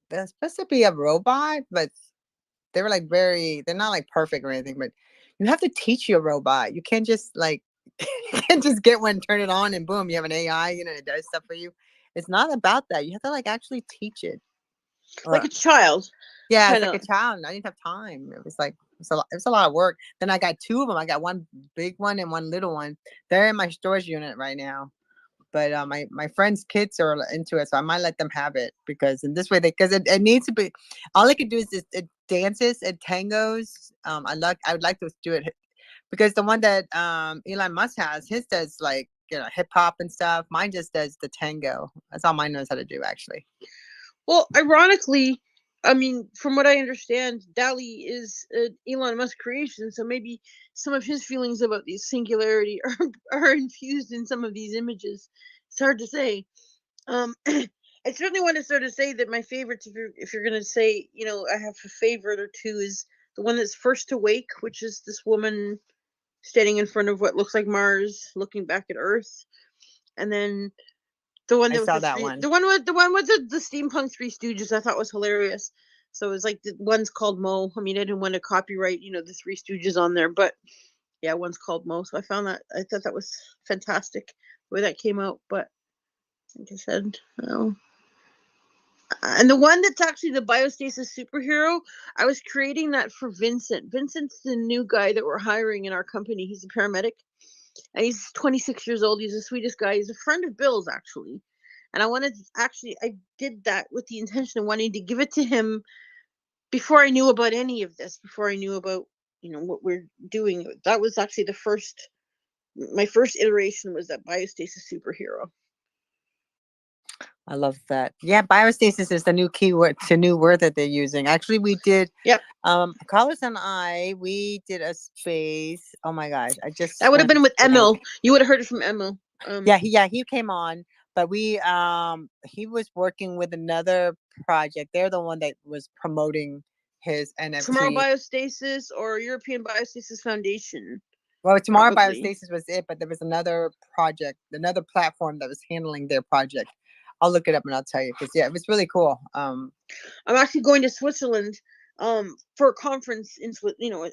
they're supposed to be a robot, but they were like they're not like perfect or anything. But you have to teach your robot. You can't just like you can't just get one, turn it on, and boom, you have an AI. You know, it does stuff for you. It's not about that. You have to like actually teach it. Like a child. Yeah, it's Kinda. like a child. And I didn't have time. It was like it was a lot of work. Then I got two of them. I got one big one and one little one. They're in my storage unit right now. But my friends' kids are into it, so I might let them have it because in this way because it needs to be. All I could do is it dances, it tangos. I would like to do it because the one that Elon Musk has, his does like hip hop and stuff. Mine just does the tango. That's all mine knows how to do actually. Well, ironically, I mean, from what I understand, DALL-E is an Elon Musk creation, so maybe some of his feelings about the singularity are infused in some of these images. It's hard to say. I certainly want to sort of say that my favorites, if you're going to say, I have a favorite or two, is the one that's First to Wake, which is this woman standing in front of what looks like Mars, looking back at Earth, and then the one I that saw was that one. the one with the steampunk Three Stooges, I thought was hilarious. So it was like the one's called Mo. I mean, I didn't want to copyright, the Three Stooges on there, but yeah, one's called Mo. So I thought that was fantastic the way that came out. But like I said, and the one that's actually the biostasis superhero, I was creating that for Vincent. Vincent's the new guy that we're hiring in our company. He's a paramedic. And he's 26 years old. He's the sweetest guy. He's a friend of Bill's, actually. And I did that with the intention of wanting to give it to him before I knew about any of this, before I knew about, what we're doing. That was actually my first iteration was that biostasis superhero. I love that. Yeah, biostasis is the new keyword, it's a new word that they're using. Actually, we did. Yep. Carlos and we did a space. Oh my gosh, That would have been with Emil. You would have heard it from Emil. He came on, but he was working with another project. They're the one that was promoting his NFT. Tomorrow Biostasis or European Biostasis Foundation. Well, Tomorrow Biostasis was it, but there was another project, another platform that was handling their project. I'll look it up and I'll tell you because it was really cool. I'm actually going to Switzerland for a conference in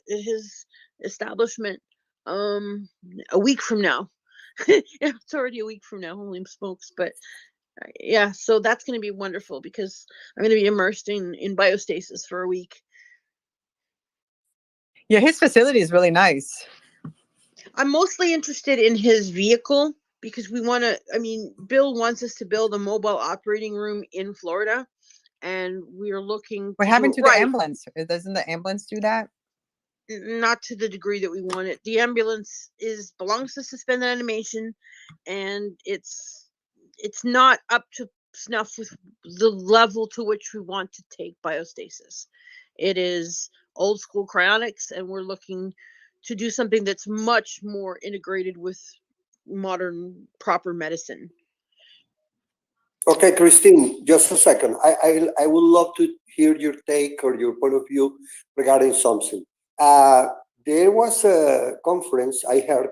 his establishment a week from now. It's already a week from now, holy smokes. But yeah, so that's going to be wonderful because I'm going to be immersed in biostasis for a week. Yeah, his facility is really nice. I'm mostly interested in his vehicle because Bill wants us to build a mobile operating room in Florida, and we're looking. What happened to the ambulance? Doesn't the ambulance do that? Not to the degree that we want it. The ambulance belongs to Suspended Animation, and it's not up to snuff with the level to which we want to take biostasis. It is old school cryonics, and we're looking to do something that's much more integrated with modern proper medicine. Okay, Christine, just a second. I would love to hear your take or your point of view regarding something. There was a conference I heard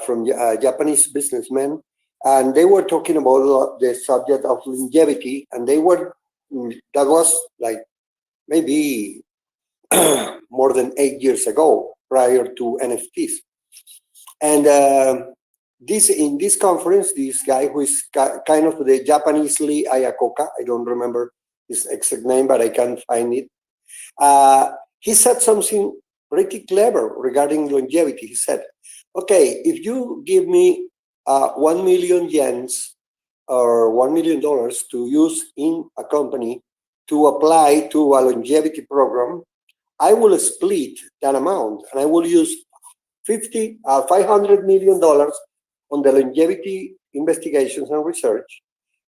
from Japanese businessmen, and they were talking about the subject of longevity, and that was like maybe more than 8 years ago, prior to NFTs. And in this conference, this guy who is kind of the Japanese Lee Iacocca, I don't remember his exact name, but I can find it. He said something pretty clever regarding longevity. He said, okay, if you give me 1 million yens or $1 million to use in a company to apply to a longevity program, I will split that amount and I will use $500 million on the longevity investigations and research,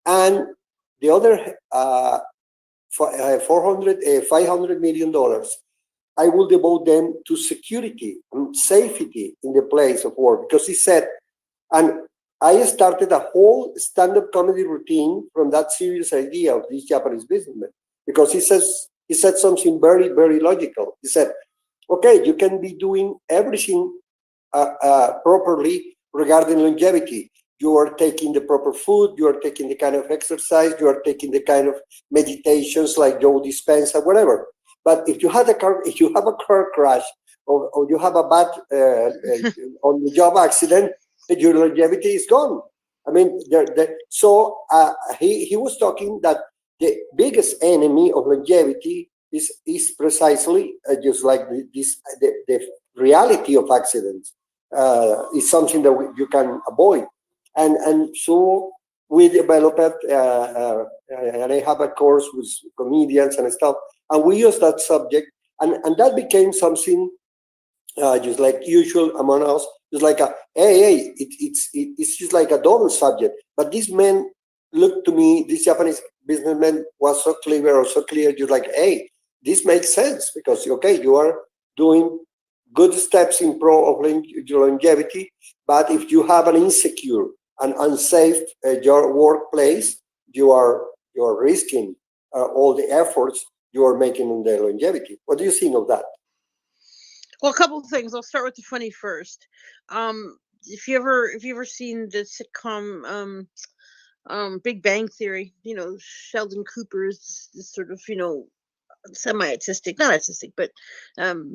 and the other $500 million, I will devote them to security and safety in the place of work. Because he said, and I started a whole stand-up comedy routine from that serious idea of this Japanese businessman, because he said something very, very logical. He said, okay, you can be doing everything properly regarding longevity, you are taking the proper food, you are taking the kind of exercise, you are taking the kind of meditations like Joe Dispenza, whatever. But if you have a car crash, or you have a bad on the job accident, your longevity is gone. I mean, so he was talking that the biggest enemy of longevity is precisely just like the reality of accidents is something that you can avoid. And so we developed, and I have a course with comedians and stuff, and we use that subject, and that became something just like usual among us. It's like it's just like a double subject. But this man looked to me, this Japanese businessman was so clever or so clear, just like, hey, this makes sense because, okay, you are doing good steps in pro of longevity, but if you have an insecure and unsafe your workplace, you are risking all the efforts you are making in the longevity. What do you think of that? Well, a couple of things. I'll start with the funny first. If you ever seen the sitcom Big Bang Theory, Sheldon Cooper's this sort of semi-autistic, not autistic, but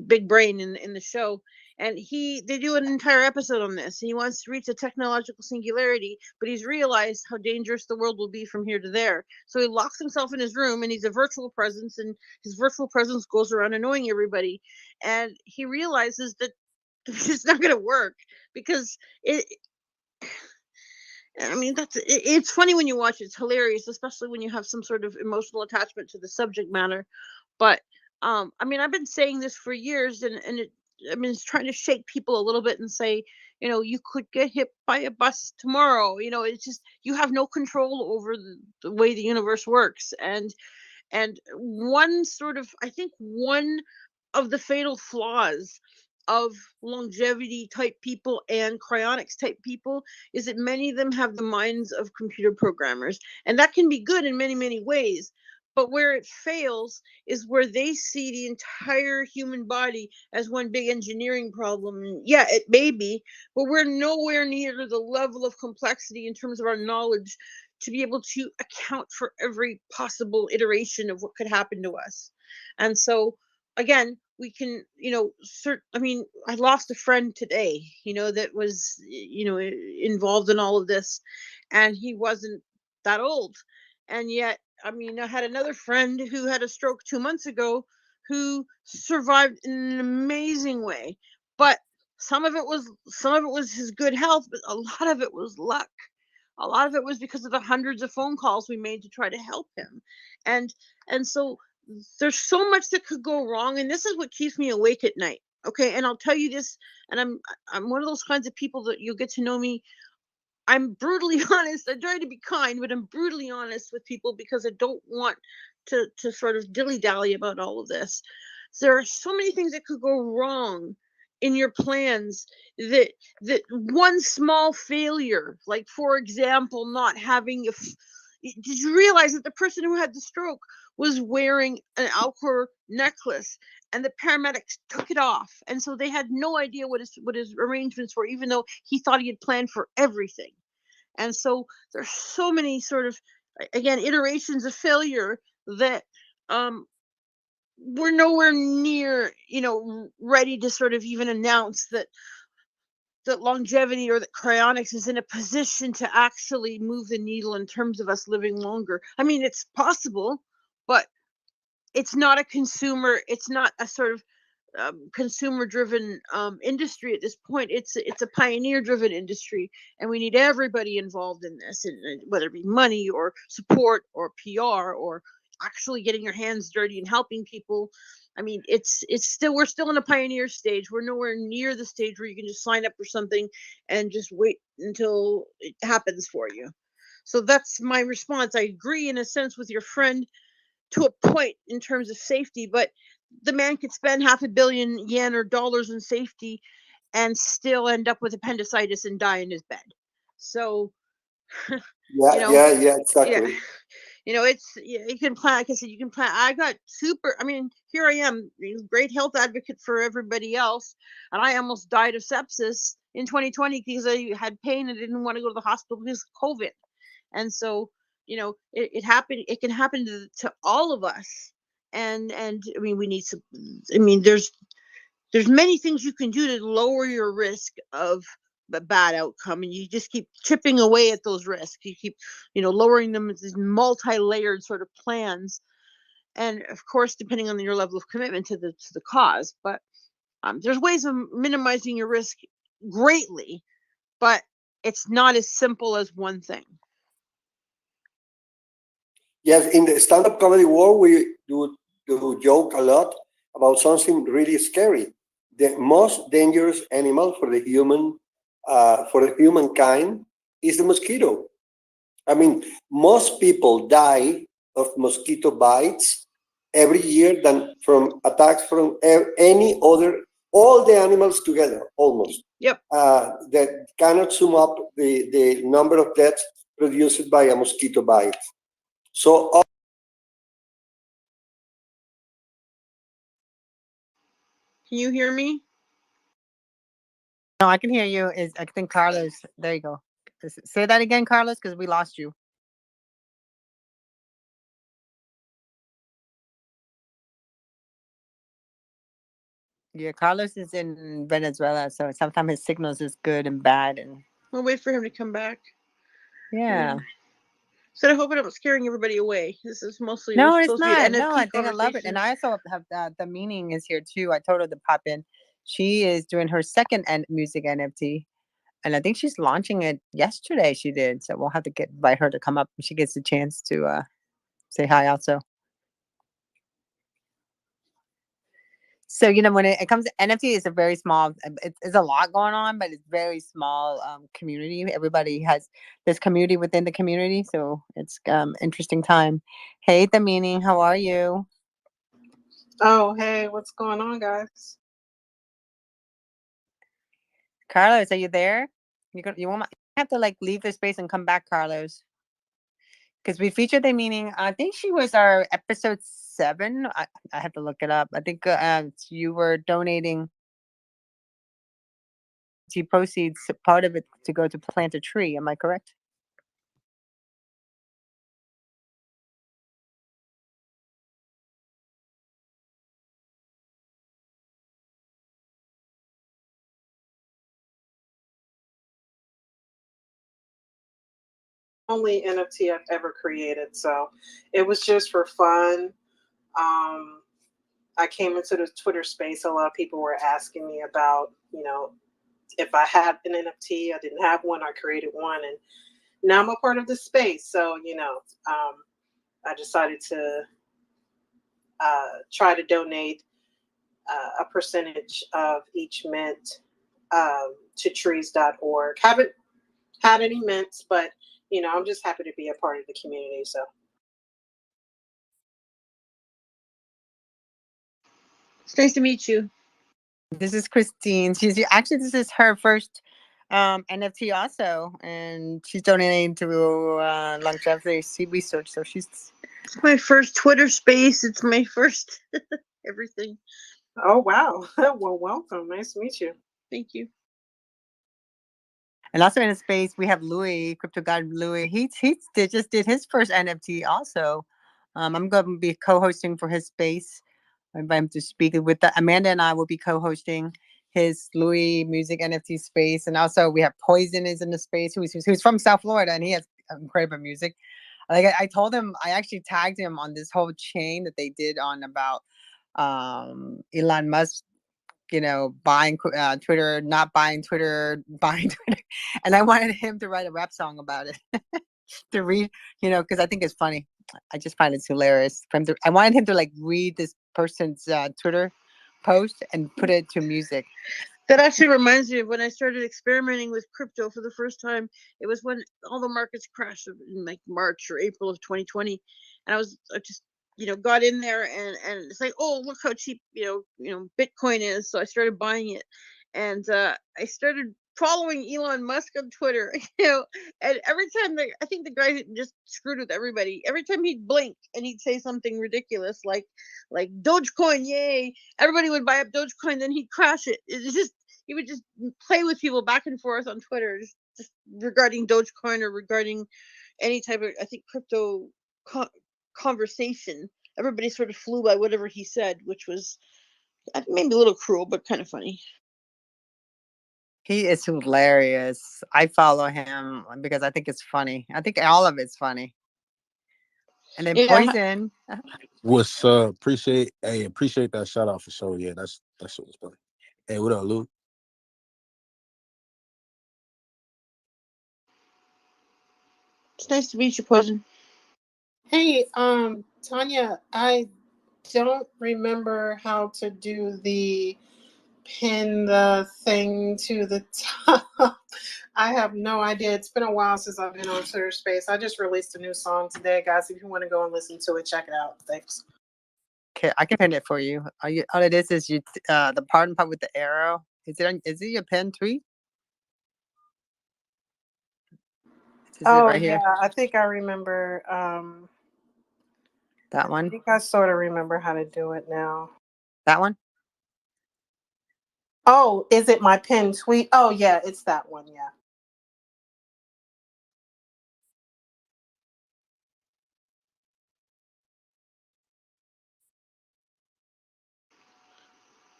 big brain in the show, and they do an entire episode on this. He wants to reach a technological singularity, but he's realized how dangerous the world will be from here to there. So he locks himself in his room, and he's a virtual presence, and his virtual presence goes around annoying everybody. And he realizes that it's not going to work because it's funny when you watch it. It's hilarious, especially when you have some sort of emotional attachment to the subject matter. But I've been saying this for years, and it's trying to shake people a little bit and say, you could get hit by a bus tomorrow. It's just, you have no control over the way the universe works. And one of the fatal flaws of longevity type people and cryonics type people is that many of them have the minds of computer programmers, and that can be good in many, many ways. But where it fails is where they see the entire human body as one big engineering problem. Yeah, it may be, but we're nowhere near the level of complexity in terms of our knowledge to be able to account for every possible iteration of what could happen to us. And so, again, we can, I lost a friend today, that was, involved in all of this, and he wasn't that old. And yet, I had another friend who had a stroke 2 months ago who survived in an amazing way. But some of it was his good health, but a lot of it was luck. A lot of it was because of the hundreds of phone calls we made to try to help him. And so there's so much that could go wrong, and this is what keeps me awake at night. Okay, and I'll tell you this, and I'm one of those kinds of people that you'll get to know me. I'm brutally honest. I try to be kind, but I'm brutally honest with people because I don't want to sort of dilly-dally about all of this. There are so many things that could go wrong in your plans, that one small failure, like, for example, not having did you realize that the person who had the stroke was wearing an Alcor necklace, and the paramedics took it off, and so they had no idea what his arrangements were, even though he thought he had planned for everything. And so there's so many sort of, again, iterations of failure that we're nowhere near, ready to sort of even announce that longevity or that cryonics is in a position to actually move the needle in terms of us living longer. I mean, it's possible, but it's not it's not a sort of consumer driven industry at this point. It's a pioneer driven industry, and we need everybody involved in this, and whether it be money or support or PR or actually getting your hands dirty and helping people. I mean, we're still in a pioneer stage. We're nowhere near the stage where you can just sign up for something and just wait until it happens for you. So that's my response. I agree in a sense with your friend to a point in terms of safety, but the man could spend 500 million yen or dollars in safety and still end up with appendicitis and die in his bed. So, Yeah, exactly. you can plant. Like I said, you can plant. I got super. I mean, here I am, great health advocate for everybody else, and I almost died of sepsis in 2020 because I had pain and didn't want to go to the hospital because of COVID. And so, it happened. It can happen to all of us. And I mean, we need some. I mean, there's many things you can do to lower your risk of a bad outcome, and you just keep chipping away at those risks. You keep lowering them with these multi-layered sort of plans, and of course depending on your level of commitment to the cause. But there's ways of minimizing your risk greatly, but it's not as simple as one thing. Yes, in the stand-up comedy world, we do joke a lot about something really scary. The most dangerous animal for the humankind is the mosquito. I mean, most people die of mosquito bites every year than from attacks from any other, all the animals together, almost. Yep. That cannot sum up the number of deaths produced by a mosquito bite. So Can you hear me? No, I can hear you. I think Carlos. There you go. Say that again, Carlos, because we lost you. Yeah, Carlos is in Venezuela, so sometimes his signals is good and bad, and We'll wait for him to come back. yeah. So I hope I'm not scaring everybody away. This is mostly No, it's supposed to be not. an No, NFT I think I love it, and I also have the meaning is here too. I told her to pop in. She is doing her second music NFT, and I think she's launching it yesterday. She did, so we'll have to invite her to come up when she gets the chance to say hi also. So, when it comes to NFT, it's a very small, it's a lot going on, but it's very small community. Everybody has this community within the community. So it's interesting time. Hey, the meaning, how are you? Oh, hey, what's going on, guys? Carlos, are you there? You won't have to leave the space and come back, Carlos. Because we featured the meaning. I think she was our episode 7. I have to look it up. I think you were donating proceeds, part of it to go to plant a tree. Am I correct? Only NFT I've ever created, so it was just for fun. I came into the Twitter space. A lot of people were asking me about, if I had an NFT. I didn't have one. I created one, and now I'm a part of the space. So, I decided to try to donate a percentage of each mint to trees.org. Haven't had any mints, but I'm just happy to be a part of the community. So It's nice to meet you. This is Christine. This is her first NFT also, and she's donating to longevity research. So it's my first Twitter space. It's my first everything. Oh, wow. Well, welcome. Nice to meet you. Thank you. And also in the space, we have Louis, Crypto God Louis. He just did his first NFT also. I'm going to be co-hosting for his space. I invite him to speak with Amanda, and I will be co-hosting his Louis music NFT space. And also we have Poison is in the space, who's from South Florida, and he has incredible music. I told him, I actually tagged him on this whole chain that they did on about Elon Musk, buying Twitter, not buying Twitter, buying Twitter. And I wanted him to write a rap song about it to read, because I think it's funny. I just find it hilarious. I wanted him to read this person's Twitter post and put it to music. That actually reminds me of when I started experimenting with crypto for the first time. It was when all the markets crashed in March or April of 2020, and I just got in there and it's like, oh, look how cheap Bitcoin is. So I started buying it, and I started following Elon Musk on Twitter, and every time I think the guy just screwed with everybody. Every time he'd blink and he'd say something ridiculous like Dogecoin, yay! Everybody would buy up Dogecoin, then he'd crash it. It's just he would just play with people back and forth on Twitter, just regarding Dogecoin or regarding any type of, I think, crypto conversation. Everybody sort of flew by whatever he said, which was maybe a little cruel, but kind of funny. He is hilarious. I follow him because I think it's funny. I think all of it's funny. And then Poison. What's up? Appreciate that shout out for sure. Yeah, that shit was funny. Hey, what up, Lou? It's nice to meet you, Poison. Hey, Tonya, I don't remember how to do the pin the thing to the top. I have no idea. It's been a while since I've been on Twitter Space. I just released a new song today, guys. If you want to go and listen to it, check it out. Thanks. Okay, I can pin it for you. All it is you the part with the arrow. Is it your pin tweet? Oh, right here? yeah. I think I remember. That one? I think I sort of remember how to do it now. That one? Oh, is it my pin tweet? Oh, yeah, it's that one. Yeah.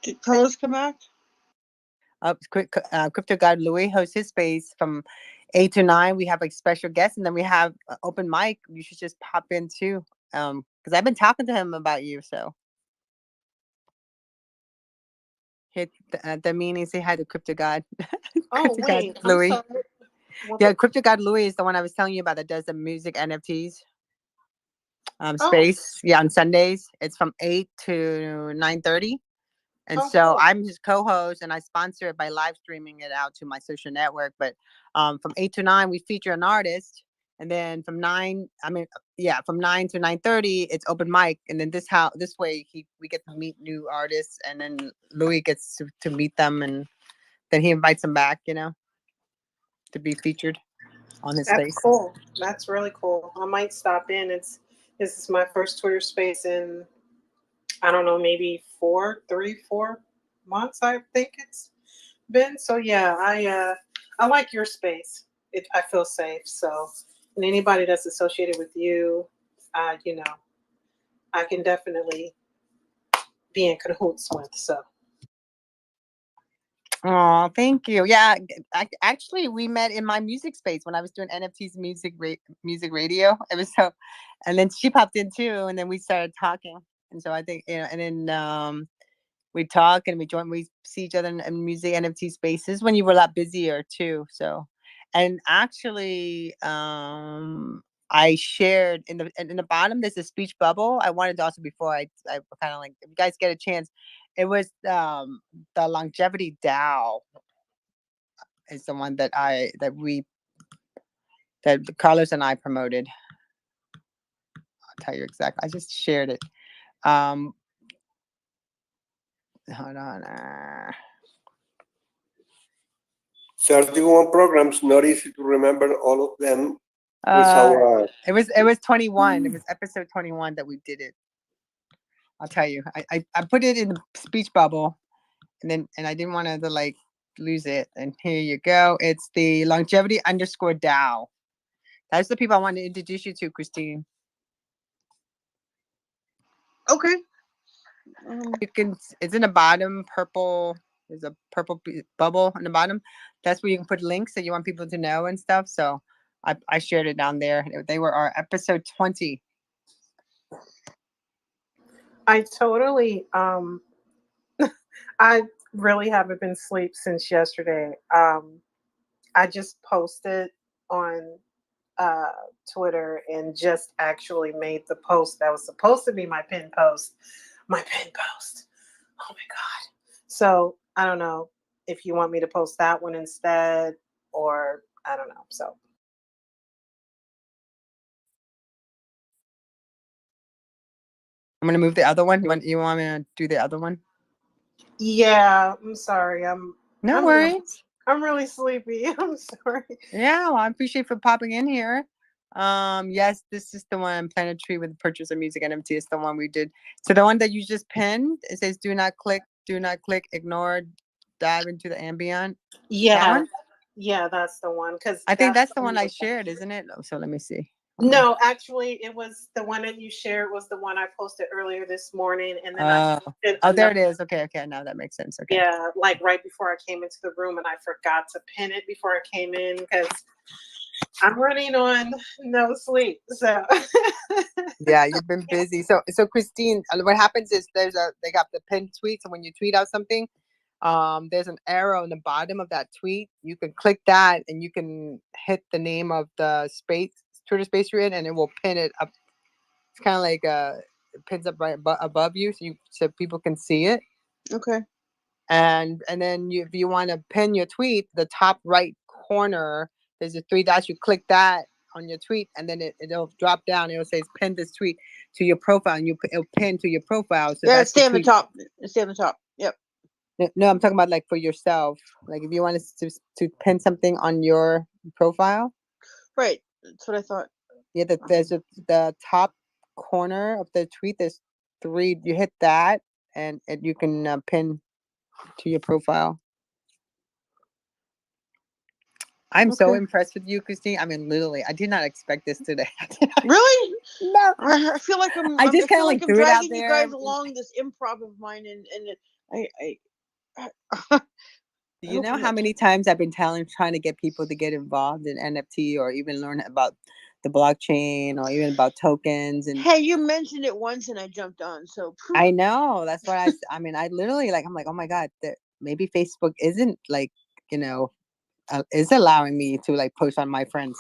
Did Carlos come back? Crypto God Louis hosts his space from 8 to 9. We have a special guest, and then we have open mic. You should just pop in too, because I've been talking to him about you. So hit the meaning. Say hi to Crypto God. Oh, wait. God Louis. I'm sorry. Yeah, Crypto God Louis is the one I was telling you about that does the music NFTs space. Yeah, on Sundays. It's from 8 to 9:30. And so I'm his co-host, and I sponsor it by live streaming it out to my social network. But from 8 to 9, we feature an artist, and then from 9 to 9:30, it's open mic. And then this way we get to meet new artists, and then Louis gets to meet them, and then he invites them back, to be featured on his space. That's cool. That's really cool. I might stop in. This is my first Twitter space in, I don't know, maybe 4 months, I think it's been. So yeah, I like your space. I feel safe. So, and anybody that's associated with you, I can definitely be in cahoots with. So. Oh, thank you. Yeah, actually, we met in my music space when I was doing NFTs music radio. It was so, and then she popped in too, and then we started talking. And so I think, and then we talk and we see each other in music NFT spaces when you were a lot busier too. So, and actually, I shared in the bottom, there's a speech bubble. I wanted to also, before I kind of like, if you guys get a chance, it was the longevity DAO is the one that Carlos and I promoted. I'll tell you exactly. I just shared it. Hold on. 31 programs, not easy to remember all of them. It was 21. It was episode 21 that we did it. I'll tell you. I put it in the speech bubble, and I didn't want to like lose it. And here you go. It's the longevity _DAO. That's the people I want to introduce you to, Christine. Okay. It's in the bottom purple. There's a purple bubble in the bottom. That's where you can put links that you want people to know and stuff. So I shared it down there. They were our episode 20. I totally I really haven't been asleep since yesterday. I just posted on Twitter and just actually made the post that was supposed to be my pin post. Oh my God. So I don't know if you want me to post that one instead, or I don't know. So I'm gonna move the other one. You want me to do the other one? yeah, I'm sorry. No worries. I'm really sleepy. I'm sorry. Yeah, well, I appreciate for popping in here. Yes, this is the one, Planet Tree with the purchase of music NFT. It's the one we did. So the one that you just pinned, it says do not click, ignore, dive into the ambient. That Yeah, one? yeah, that's the one. Because I think that's the one I shared, isn't it? Oh, so let me see. No, actually, it was the one that you shared was the one I posted earlier this morning, and then I posted Oh, there it another. is. Okay, now that makes sense. Okay. Yeah, like right before I came into the room, and I forgot to pin it before I came in because I'm running on no sleep. So Yeah, you've been busy. So Christine, what happens is they got the pinned tweet. So when you tweet out something, there's an arrow in the bottom of that tweet. You can click that and you can hit the name of the Twitter space you're in, and it will pin it up. It's kind of like it pins up right above you, so people can see it. Okay. And then if you want to pin your tweet, the top right corner, there's the three dots. You click that on your tweet, and then it'll drop down. It'll say pin this tweet to your profile, and it'll pin to your profile. So Yeah, that's stay on the top. Stay on the top. Yep. No, I'm talking about like for yourself. Like if you want to pin something on your profile. Right. That's what I thought. Yeah, there's the top corner of the tweet. There's three. You hit that, and you can pin to your profile. I'm so impressed with you, Christine. I mean, literally, I did not expect this today. Really? No. I feel like I'm. I just kind of like I'm threw it out dragging you there. guys along this improv of mine, and I Do you know how many times I've been trying to get people to get involved in NFT or even learn about the blockchain or even about tokens? And hey, you mentioned it once, and I jumped on. So I know that's why I mean, I literally I'm like, oh my god, maybe Facebook isn't like, is allowing me to like post on my friends'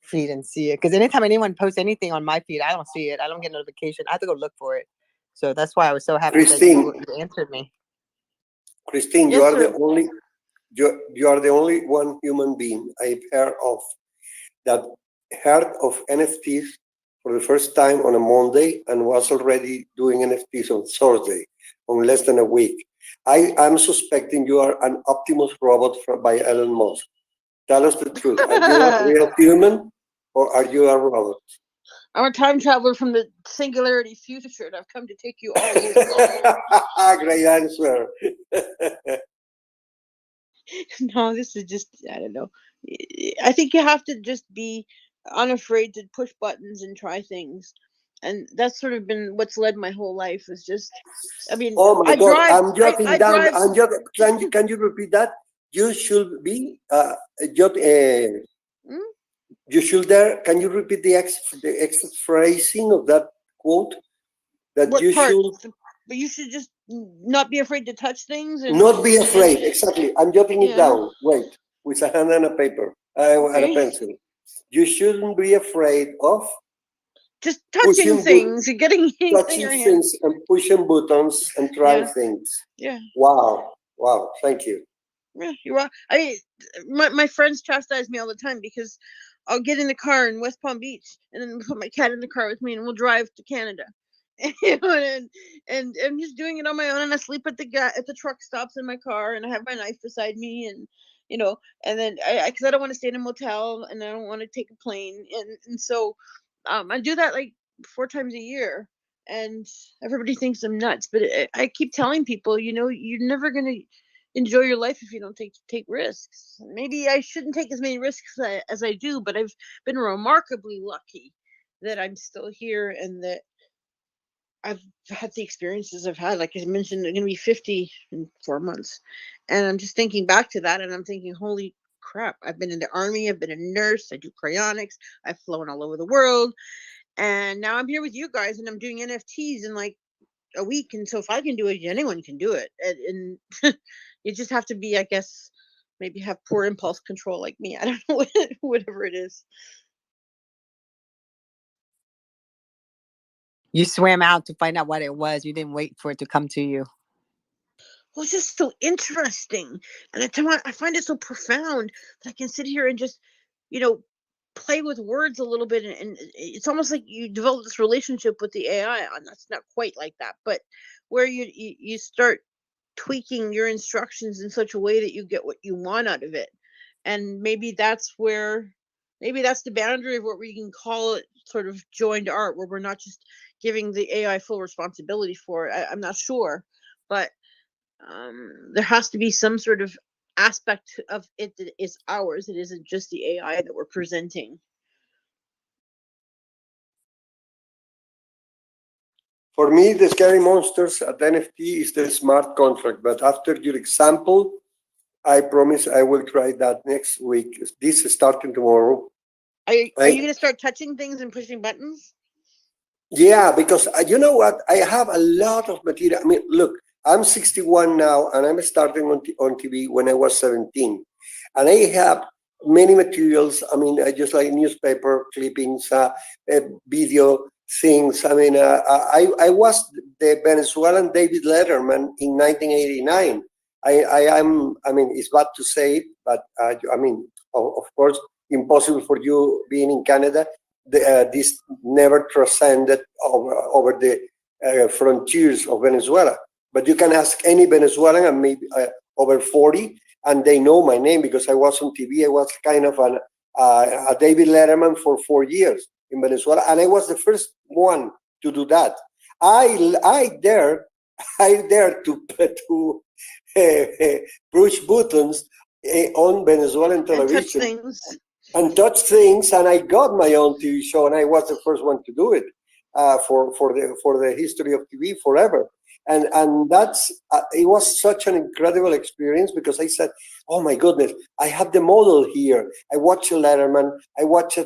feed and see it. Because anytime anyone posts anything on my feed, I don't see it. I don't get notification. I have to go look for it. So that's why I was so happy that you answered me. Christine, yes, you are sir. the only you are the only one human being I've heard of that heard of NFTs for the first time on a Monday and was already doing NFTs on Thursday, on less than a week. I am suspecting you are an Optimus robot by Elon Musk. Tell us the truth. Are you a real human or are you a robot? I'm a time traveler from the singularity future, and I've come to take you all over. Great answer. No, this is just, I don't know. I think you have to just be unafraid to push buttons and try things. And that's sort of been what's led my whole life is just, I mean, oh my I God, drive. I'm jotting I down. drive. Can you repeat that? You should be you should there. Can you repeat the extra phrasing of that quote? That what you part? should. But you should just not be afraid to touch things and Not be afraid. Exactly. I'm jotting it down. Wait, with a hand and a paper and a pencil. You shouldn't be afraid of just touching things and getting things in your hand. Things and pushing buttons and trying things. Yeah. Wow. Thank you. Yeah, you're right. My friends chastise me all the time because I'll get in the car in West Palm Beach and then put my cat in the car with me and we'll drive to Canada. and I'm just doing it on my own, and I sleep at the truck stops in my car, and I have my knife beside me, and and then because I don't want to stay in a motel and I don't want to take a plane, and so I do that like 4 times a year, and everybody thinks I'm nuts, but I keep telling people, you're never gonna enjoy your life if you don't take risks. Maybe I shouldn't take as many risks as I do, but I've been remarkably lucky that I'm still here and that I've had the experiences I've had. Like I mentioned, I'm going to be 50 in 4 months. And I'm just thinking back to that and I'm thinking, holy crap, I've been in the army, I've been a nurse, I do cryonics, I've flown all over the world. And now I'm here with you guys and I'm doing NFTs in like a week. And so if I can do it, anyone can do it. And you just have to be, I guess, maybe have poor impulse control like me. I don't know, whatever it is. You swam out to find out what it was. You didn't wait for it to come to you. Well, it's just so interesting. And I find it so profound that I can sit here and just, play with words a little bit. And it's almost like you develop this relationship with the AI. And that's not quite like that, but where you start tweaking your instructions in such a way that you get what you want out of it. And maybe that's the boundary of what we can call it, sort of joined art, where we're not just giving the AI full responsibility for it. I'm not sure, but there has to be some sort of aspect of it that is ours. It isn't just the AI that we're presenting. For me, the scary monsters at NFT is the smart contract. But after your example, I promise I will try that next week. This is starting tomorrow. Are you going to start touching things and pushing buttons? Yeah, because you know what? I have a lot of material. I mean, look, I'm 61 now, and I'm starting on TV when I was 17. And I have many materials. I mean, I just like newspaper clippings, video things. I mean, I was the Venezuelan David Letterman in 1989. I mean, it's bad to say it, but I mean, of course, impossible for you being in Canada. This never transcended over the frontiers of Venezuela. But you can ask any Venezuelan, and maybe over 40, and they know my name because I was on TV. I was kind of a David Letterman for 4 years in Venezuela, and I was the first one to do that. I dare to push buttons on Venezuelan television and touch things, and I got my own TV show, and I was the first one to do it for the history of TV forever. And that's it was such an incredible experience because I said, oh my goodness, I have the model here. I watched Letterman, I watched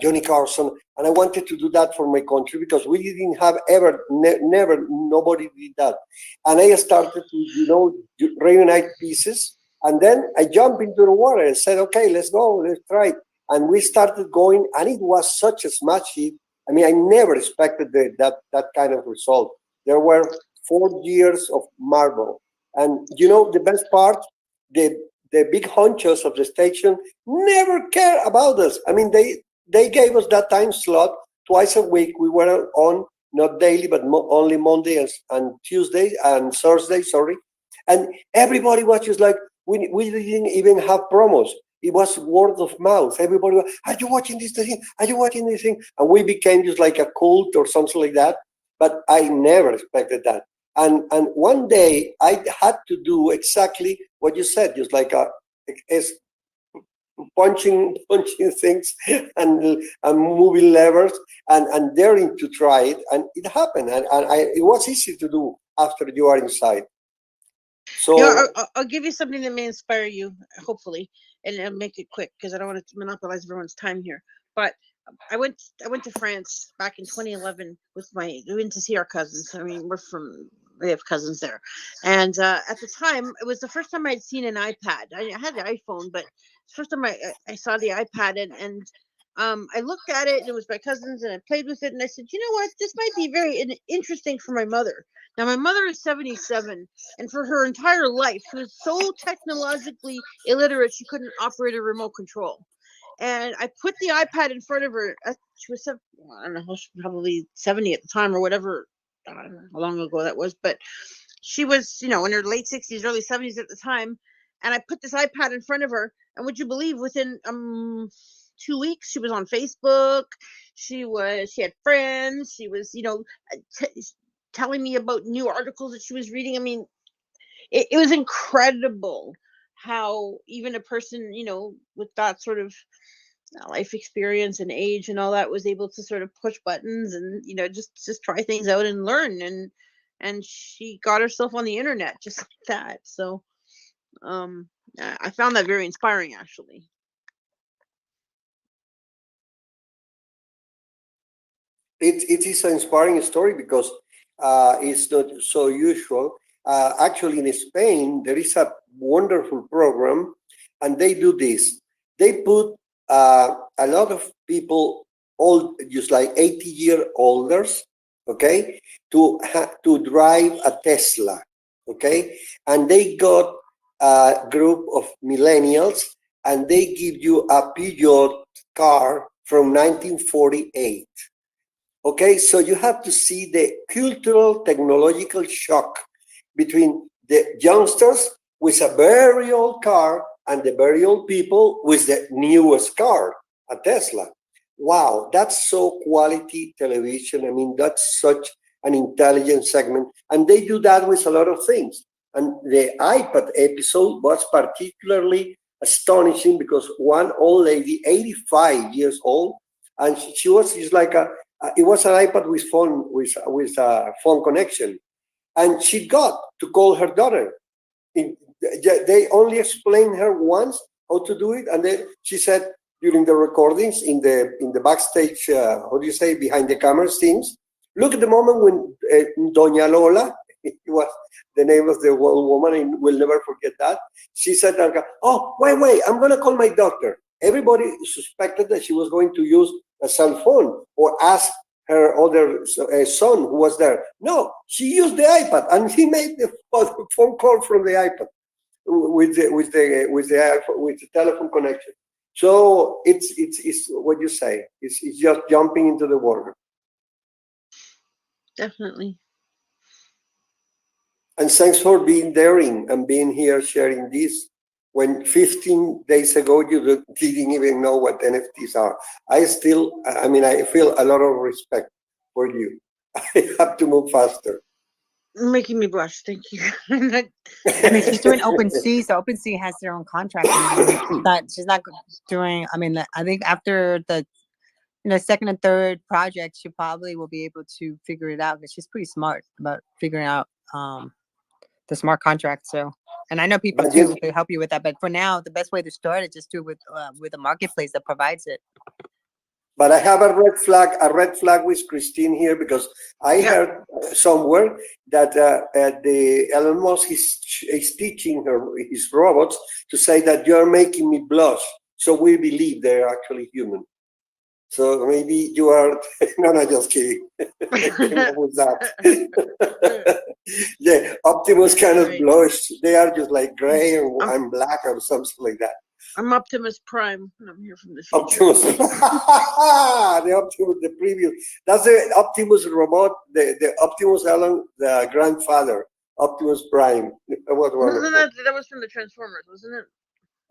Johnny Carson, and I wanted to do that for my country because we didn't have never, nobody did that. And I started to, reunite pieces, and then I jumped into the water and said, okay, let's go, let's try it. And we started going, and it was such a smash hit. I mean, I never expected that kind of result. There were 4 years of marble. And the best part, the big honchos of the station never care about us. I mean, they gave us that time slot twice a week. We were on, not daily, but only Monday and Tuesday and Thursday, sorry. And everybody was just like, we didn't even have promos. It was word of mouth. Everybody was, are you watching this thing? Are you watching this thing? And we became just like a cult or something like that. But I never expected that. And one day I had to do exactly what you said, just like punching things and moving levers and daring to try it. And it happened. And it was easy to do after you are inside. So I'll give you something that may inspire you, hopefully, and I'll make it quick because I don't want to monopolize everyone's time here. But I went to France back in 2011 we went to see our cousins. I mean, we have cousins there, and at the time it was the first time I'd seen an iPad. I had the iPhone, but the first time I saw the iPad, and I looked at it, and it was my cousins, and I played with it, and I said, you know what, this might be very interesting for my mother. Now my mother is 77, and for her entire life she was so technologically illiterate she couldn't operate a remote control. And I put the iPad in front of her. She was, I don't know, probably 70 at the time or whatever. I don't know how long ago that was, but she was, in her late 60s, early 70s at the time. And I put this iPad in front of her, and would you believe, within 2 weeks, she was on Facebook. She had friends. She was, telling me about new articles that she was reading. I mean, it was incredible how even a person, with that sort of life experience and age and all that was able to sort of push buttons and just try things out and learn, and she got herself on the internet just like that. So I found that very inspiring, actually. It is an inspiring story because it's not so usual. Actually, in Spain, there is a wonderful program, and they do this. They put a lot of people, old, just like 80-year-olders, okay, to drive a Tesla, okay, and they got a group of millennials, and they give you a Peugeot car from 1948. Okay, so you have to see the cultural technological shock between the youngsters with a very old car and the very old people with the newest car, a Tesla. Wow, that's so quality television. I mean, that's such an intelligent segment. And they do that with a lot of things. And the iPad episode was particularly astonishing because one old lady, 85 years old, and she was just like it was an iPad with a phone connection, and she got to call her daughter. They only explained her once how to do it, and then she said during the recordings in the backstage, how do you say, behind the camera scenes. Look at the moment when Doña Lola, it was the name of the old woman, and we'll never forget that. She said, "Oh, wait, I'm gonna call my doctor." Everybody suspected that she was going to use a cell phone or ask her other son who was there. No, she used the iPad, and he made the phone call from the iPad with the telephone connection. So it's what you say. It's just jumping into the water. Definitely. And thanks for being daring and being here sharing this. When 15 days ago you didn't even know what NFTs are. I feel a lot of respect for you. I have to move faster. Making me blush. Thank you. I mean, she's doing OpenSea, so OpenSea has their own contract. She's not doing. I mean, I think after the second and third project, she probably will be able to figure it out because she's pretty smart about figuring out the smart contract. So, and I know people But too you- to help you with that. But for now, the best way to start is just do it with a marketplace that provides it. But I have a red flag with Christine here because I heard somewhere that the Elon Musk is teaching his robots to say that you're making me blush. So we believe they're actually human. So maybe you are, no, just kidding. What was that? Yeah, Optimus kind of Right. blush. They are just like gray and black or something like that. I'm Optimus Prime, and I'm here from the future. Optimus. The previous. That's the Optimus robot, the Optimus Elon, the grandfather, Optimus Prime. That was wonderful. That was from the Transformers, wasn't it?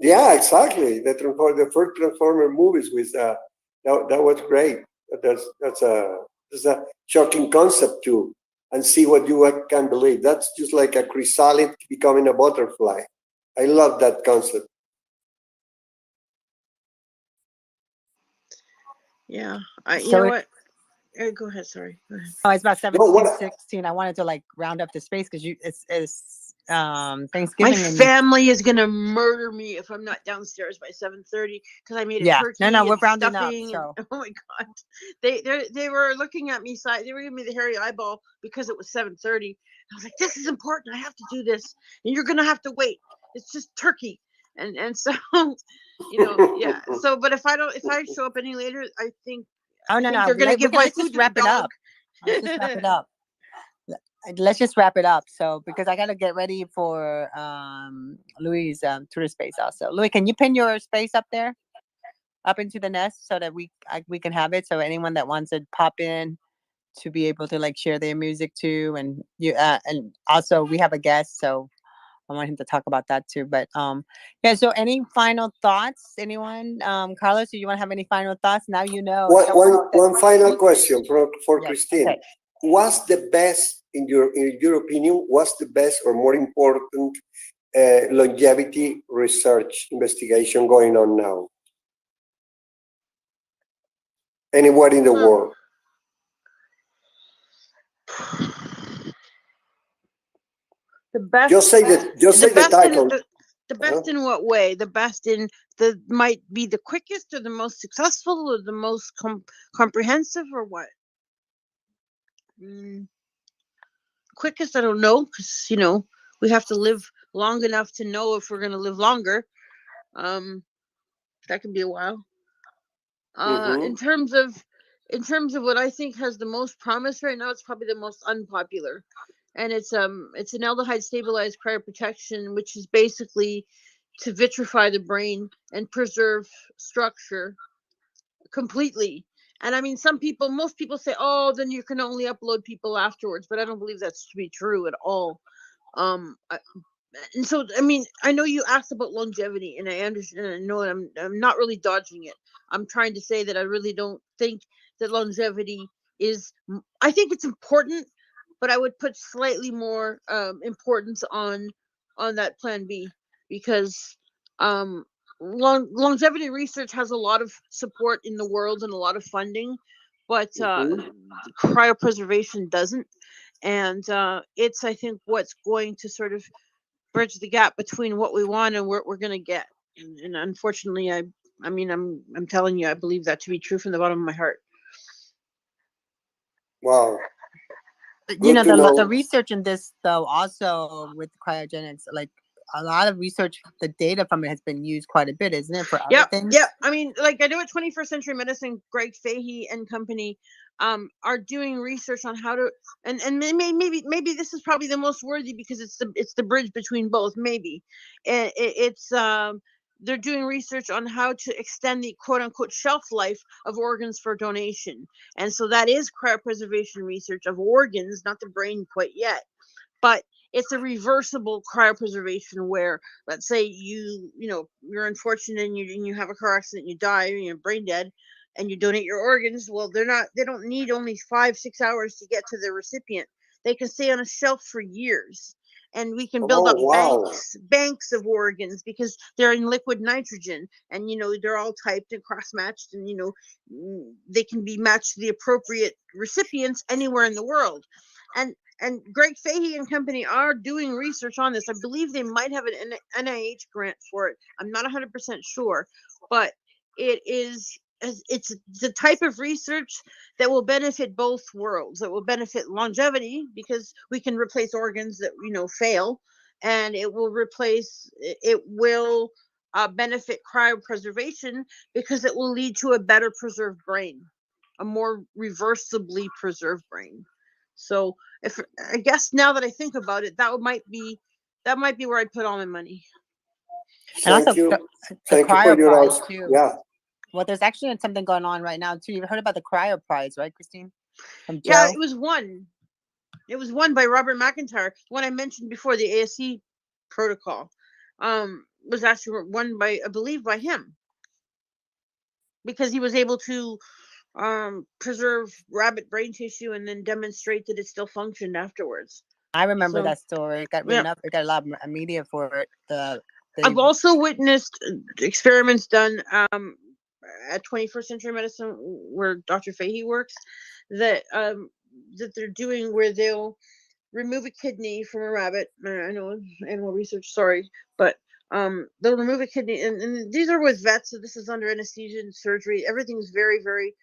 Yeah, exactly. The first Transformer movies with that was great. That's a shocking concept too, and see what you can believe. That's just like a chrysalid becoming a butterfly. I love that concept. Yeah. You So know what? Go ahead. Sorry. Go ahead. Oh, it's about No, 16. I wanted to round up the space because it's My Thanksgiving and family is gonna murder me if I'm not downstairs by 7:30 because I made a turkey no, we're and rounding up. stuffing. So And, oh my god, they were looking at me. They were giving me the hairy eyeball because it was 7:30. I was like, this is important. I have to do this, and you're gonna have to wait. It's just turkey, and so yeah. So, but if I show up any later, I think they're gonna give my food to the wrap it dog. up. Let's just wrap it up. Let's just wrap it up. So because I gotta get ready for Louis' tourist space also. Louis, can you pin your space up there, up into the nest, so that we can have it, so anyone that wants to pop in to be able to share their music too, and and also we have a guest, so I want him to talk about that too. But yeah. So any final thoughts, anyone? Carlos, do you want to have any final thoughts? Now you know. One final question for Yes, Christine. okay. What's the best, in your opinion, what's the best or more important longevity research investigation going on now? Anywhere in the world? The best. Just say the title. The best in what way? The best in might be the quickest or the most successful or the most comprehensive or what? Quickest, I don't know, because we have to live long enough to know if we're going to live longer. That can be a while. In terms of what I think has the most promise right now, it's probably the most unpopular, and it's an aldehyde stabilized cryoprotection, which is basically to vitrify the brain and preserve structure completely. And I mean, most people say, oh, then you can only upload people afterwards, but I don't believe that's to be true at all. And so I mean, I know you asked about longevity, and I understand. I know I'm not really dodging it. I'm trying to say that I really don't think that longevity is. I think it's important, but I would put slightly more importance on that plan B, because longevity research has a lot of support in the world and a lot of funding, but cryopreservation doesn't. And it's, I think, what's going to sort of bridge the gap between what we want and what we're going to get. And unfortunately, I mean, I'm telling you, I believe that to be true from the bottom of my heart. Wow. You know, Good to the know. research in this, though, also with cryogenics, like a lot of research, the data from it has been used quite a bit, isn't it, for other things? Yeah. I mean, like, I know at 21st Century Medicine, Greg Fahey and company are doing research on how to, and maybe this is probably the most worthy, because it's the bridge between both. Maybe it's they're doing research on how to extend the quote unquote shelf life of organs for donation, and so that is cryopreservation research of organs, not the brain quite yet, but it's a reversible cryopreservation where, let's say you're unfortunate and you have a car accident, you die, you're brain dead, and you donate your organs. Well, they don't need only 5-6 hours to get to the recipient. They can stay on a shelf for years, and we can build Oh, up wow. banks of organs, because they're in liquid nitrogen, and they're all typed and cross matched, and they can be matched to the appropriate recipients anywhere in the world. And Greg Fahey and company are doing research on this. I believe they might have an NIH grant for it. I'm not 100% sure, but it's the type of research that will benefit both worlds. That will benefit longevity, because we can replace organs that fail, and it will benefit cryopreservation, because it will lead to a better preserved brain, a more reversibly preserved brain. So, if I guess now that I think about it, that might be where I'd put all my money. And also Thank you. the Thank you cryo for your prize answer. too. Yeah. Well, there's actually something going on right now too. You've heard about the cryo prize, right, Christine? From Yeah, Joe? it was won. It was won by Robert McIntyre, the one I mentioned before, the ASC protocol. Was actually won by, I believe, by him, because he was able to preserve rabbit brain tissue and then demonstrate that it still functioned afterwards. I remember So, that story. It got yeah. written up. It got a lot of media for it. I've also witnessed experiments done at 21st Century Medicine, where Dr. Fahey works, that they're doing, where they'll remove a kidney from a rabbit. I know animal research, sorry, but they'll remove a kidney, and these are with vets, so this is under anesthesia and surgery. Everything's very, very,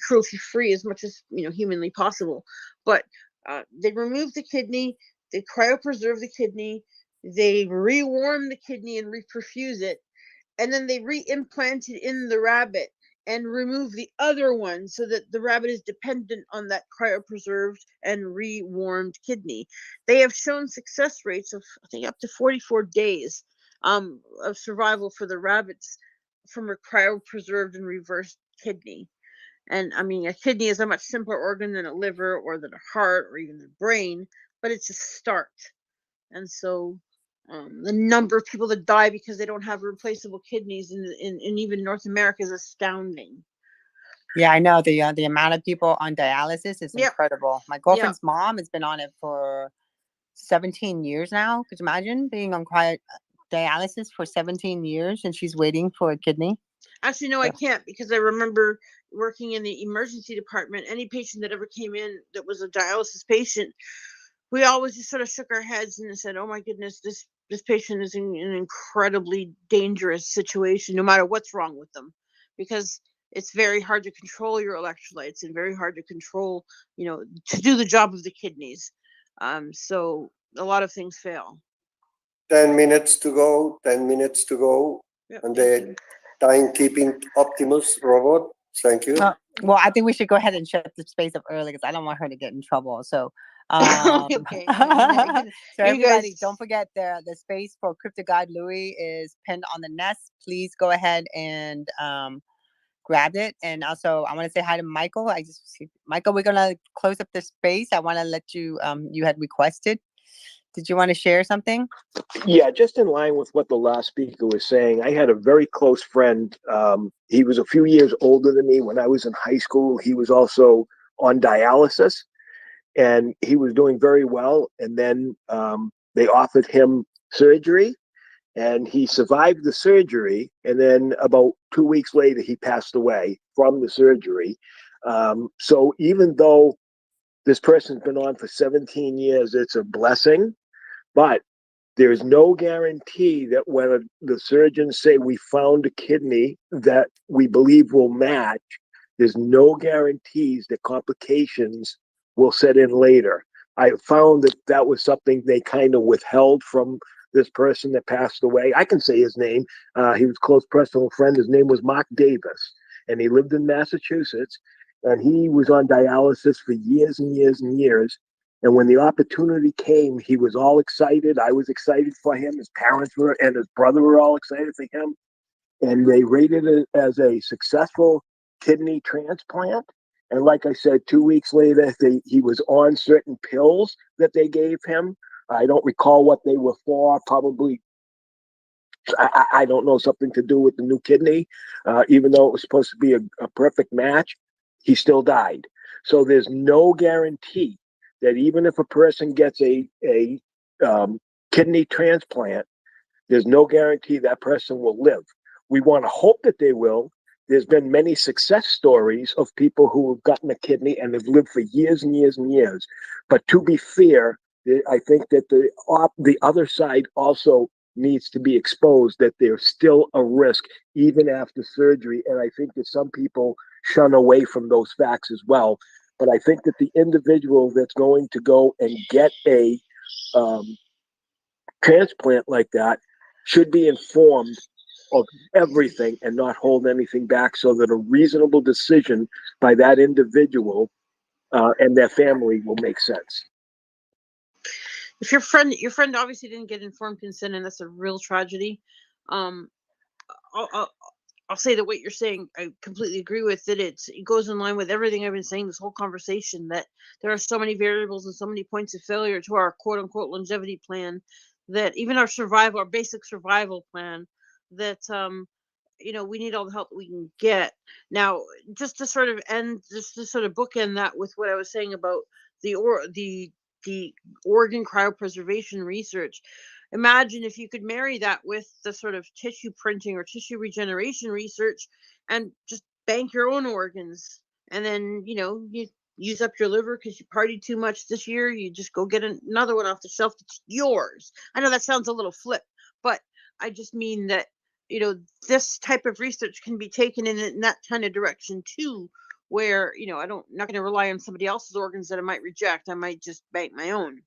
cruelty free as much as humanly possible. But they remove the kidney, they cryopreserve the kidney, they rewarm the kidney and reperfuse it, and then they reimplant it in the rabbit and remove the other one, so that the rabbit is dependent on that cryopreserved and rewarmed kidney. They have shown success rates of, I think, up to 44 days of survival for the rabbits from a cryopreserved and reversed kidney. And I mean, a kidney is a much simpler organ than a liver or than a heart or even the brain, but it's a start. And so the number of people that die because they don't have replaceable kidneys in even North America is astounding. Yeah, I know the amount of people on dialysis is Yep. incredible. My girlfriend's mom has been on it for 17 years now. Could you imagine being on dialysis for 17 years and she's waiting for a kidney? Actually, no, I can't, because I remember working in the emergency department. Any patient that ever came in that was a dialysis patient, we always just sort of shook our heads and said, "Oh my goodness, this patient is in an incredibly dangerous situation, no matter what's wrong with them," because it's very hard to control your electrolytes and very hard to control, to do the job of the kidneys. So a lot of things fail. 10 minutes to go, 10 minutes to go. Yep, And the timekeeping Optimus robot. Thank you. Well, I think we should go ahead and shut the space up early, because I don't want her to get in trouble. So, okay. So everybody, don't forget the space for Crypto Guide Louis is pinned on the nest. Please go ahead and grabbed it. And also, I want to say hi to Michael. Michael, we're gonna close up the space. I want to let you. You had requested. Did you want to share something? Yeah, just in line with what the last speaker was saying, I had a very close friend. He was a few years older than me. When I was in high school, he was also on dialysis, and he was doing very well. And then they offered him surgery, and he survived the surgery. And then about 2 weeks later, he passed away from the surgery. So even though this person's been on for 17 years, it's a blessing. But there's no guarantee that when the surgeons say we found a kidney that we believe will match, there's no guarantees that complications will set in later. I found that that was something they kind of withheld from this person that passed away. I can say his name. He was a close personal friend. His name was Mark Davis, and he lived in Massachusetts. And he was on dialysis for years and years and years. And when the opportunity came, he was all excited. I was excited for him. His parents were, and his brother were all excited for him. And they rated it as a successful kidney transplant. And like I said, 2 weeks later, he was on certain pills that they gave him. I don't recall what they were for. Probably, I don't know, something to do with the new kidney. Even though it was supposed to be a perfect match, he still died. So there's no guarantee that even if a person gets a kidney transplant, there's no guarantee that person will live. We want to hope that they will. There's been many success stories of people who have gotten a kidney and have lived for years and years and years. But to be fair, I think that the other side also needs to be exposed, that there's still a risk even after surgery. And I think that some people shun away from those facts as well. But I think that the individual that's going to go and get a transplant like that should be informed of everything and not hold anything back, so that a reasonable decision by that individual and their family will make sense. If your friend obviously didn't get informed consent, and that's a real tragedy. I'll say that what you're saying, I completely agree with. That it goes in line with everything I've been saying this whole conversation, that there are so many variables and so many points of failure to our quote unquote longevity plan, that even our basic survival plan, that we need all the help we can get. Now, just to sort of bookend that with what I was saying about the organ cryopreservation research. Imagine if you could marry that with the sort of tissue printing or tissue regeneration research, and just bank your own organs. And then, you use up your liver because you partied too much this year. You just go get another one off the shelf that's yours. I know that sounds a little flip, but I just mean that, this type of research can be taken in that kind of direction too, where, not going to rely on somebody else's organs that I might reject. I might just bank my own.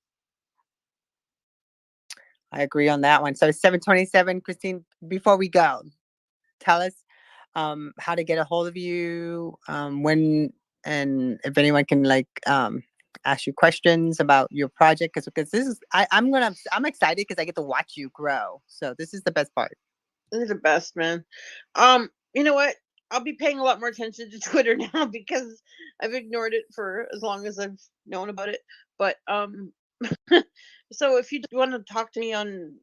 I agree on that one. So 727, Christine, before we go, tell us how to get a hold of you, when, and if anyone can ask you questions about your project, because this is, I'm excited because I get to watch you grow. So this is the best part. They're the best, man. You know what? I'll be paying a lot more attention to Twitter now because I've ignored it for as long as I've known about it. But so if you want to talk to me on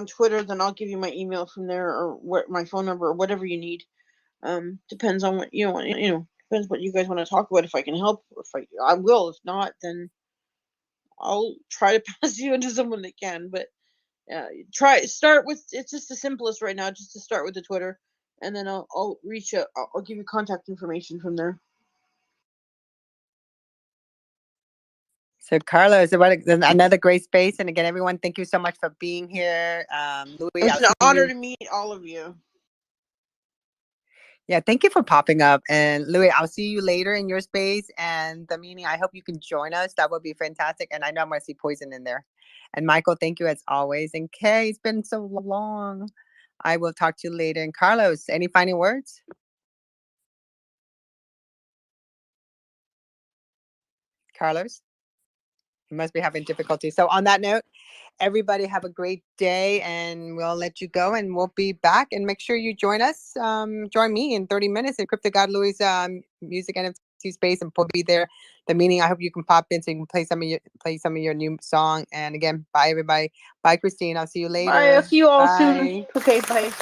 Twitter, then I'll give you my email from there, or my phone number, or whatever you need. Depends on what you want. Depends what you guys want to talk about. If I can help, if I will. If not, then I'll try to pass you into someone that can. But start with, it's just the simplest right now, just to start with the Twitter, and then I'll reach out. I'll give you contact information from there. So Carlos, another great space. And again, everyone, thank you so much for being here. Louis, it's an honor to meet all of you. Yeah, thank you for popping up. And Louis, I'll see you later in your space and the meeting. I hope you can join us. That would be fantastic. And I know I'm going to see Poison in there. And Michael, thank you as always. And Kay, it's been so long. I will talk to you later. And Carlos, any final words? Carlos? You must be having difficulty. So on that note, Everybody have a great day, and we'll let you go, and we'll be back. And make sure you join us. Join me in 30 minutes in Crypto God Louis music NFT space, and we'll be there. The meeting. I hope you can pop in so you can play some of your new song. And again, bye everybody. Bye Christine. I'll see you later. Bye. I'll see you all Bye. soon. Okay. Bye.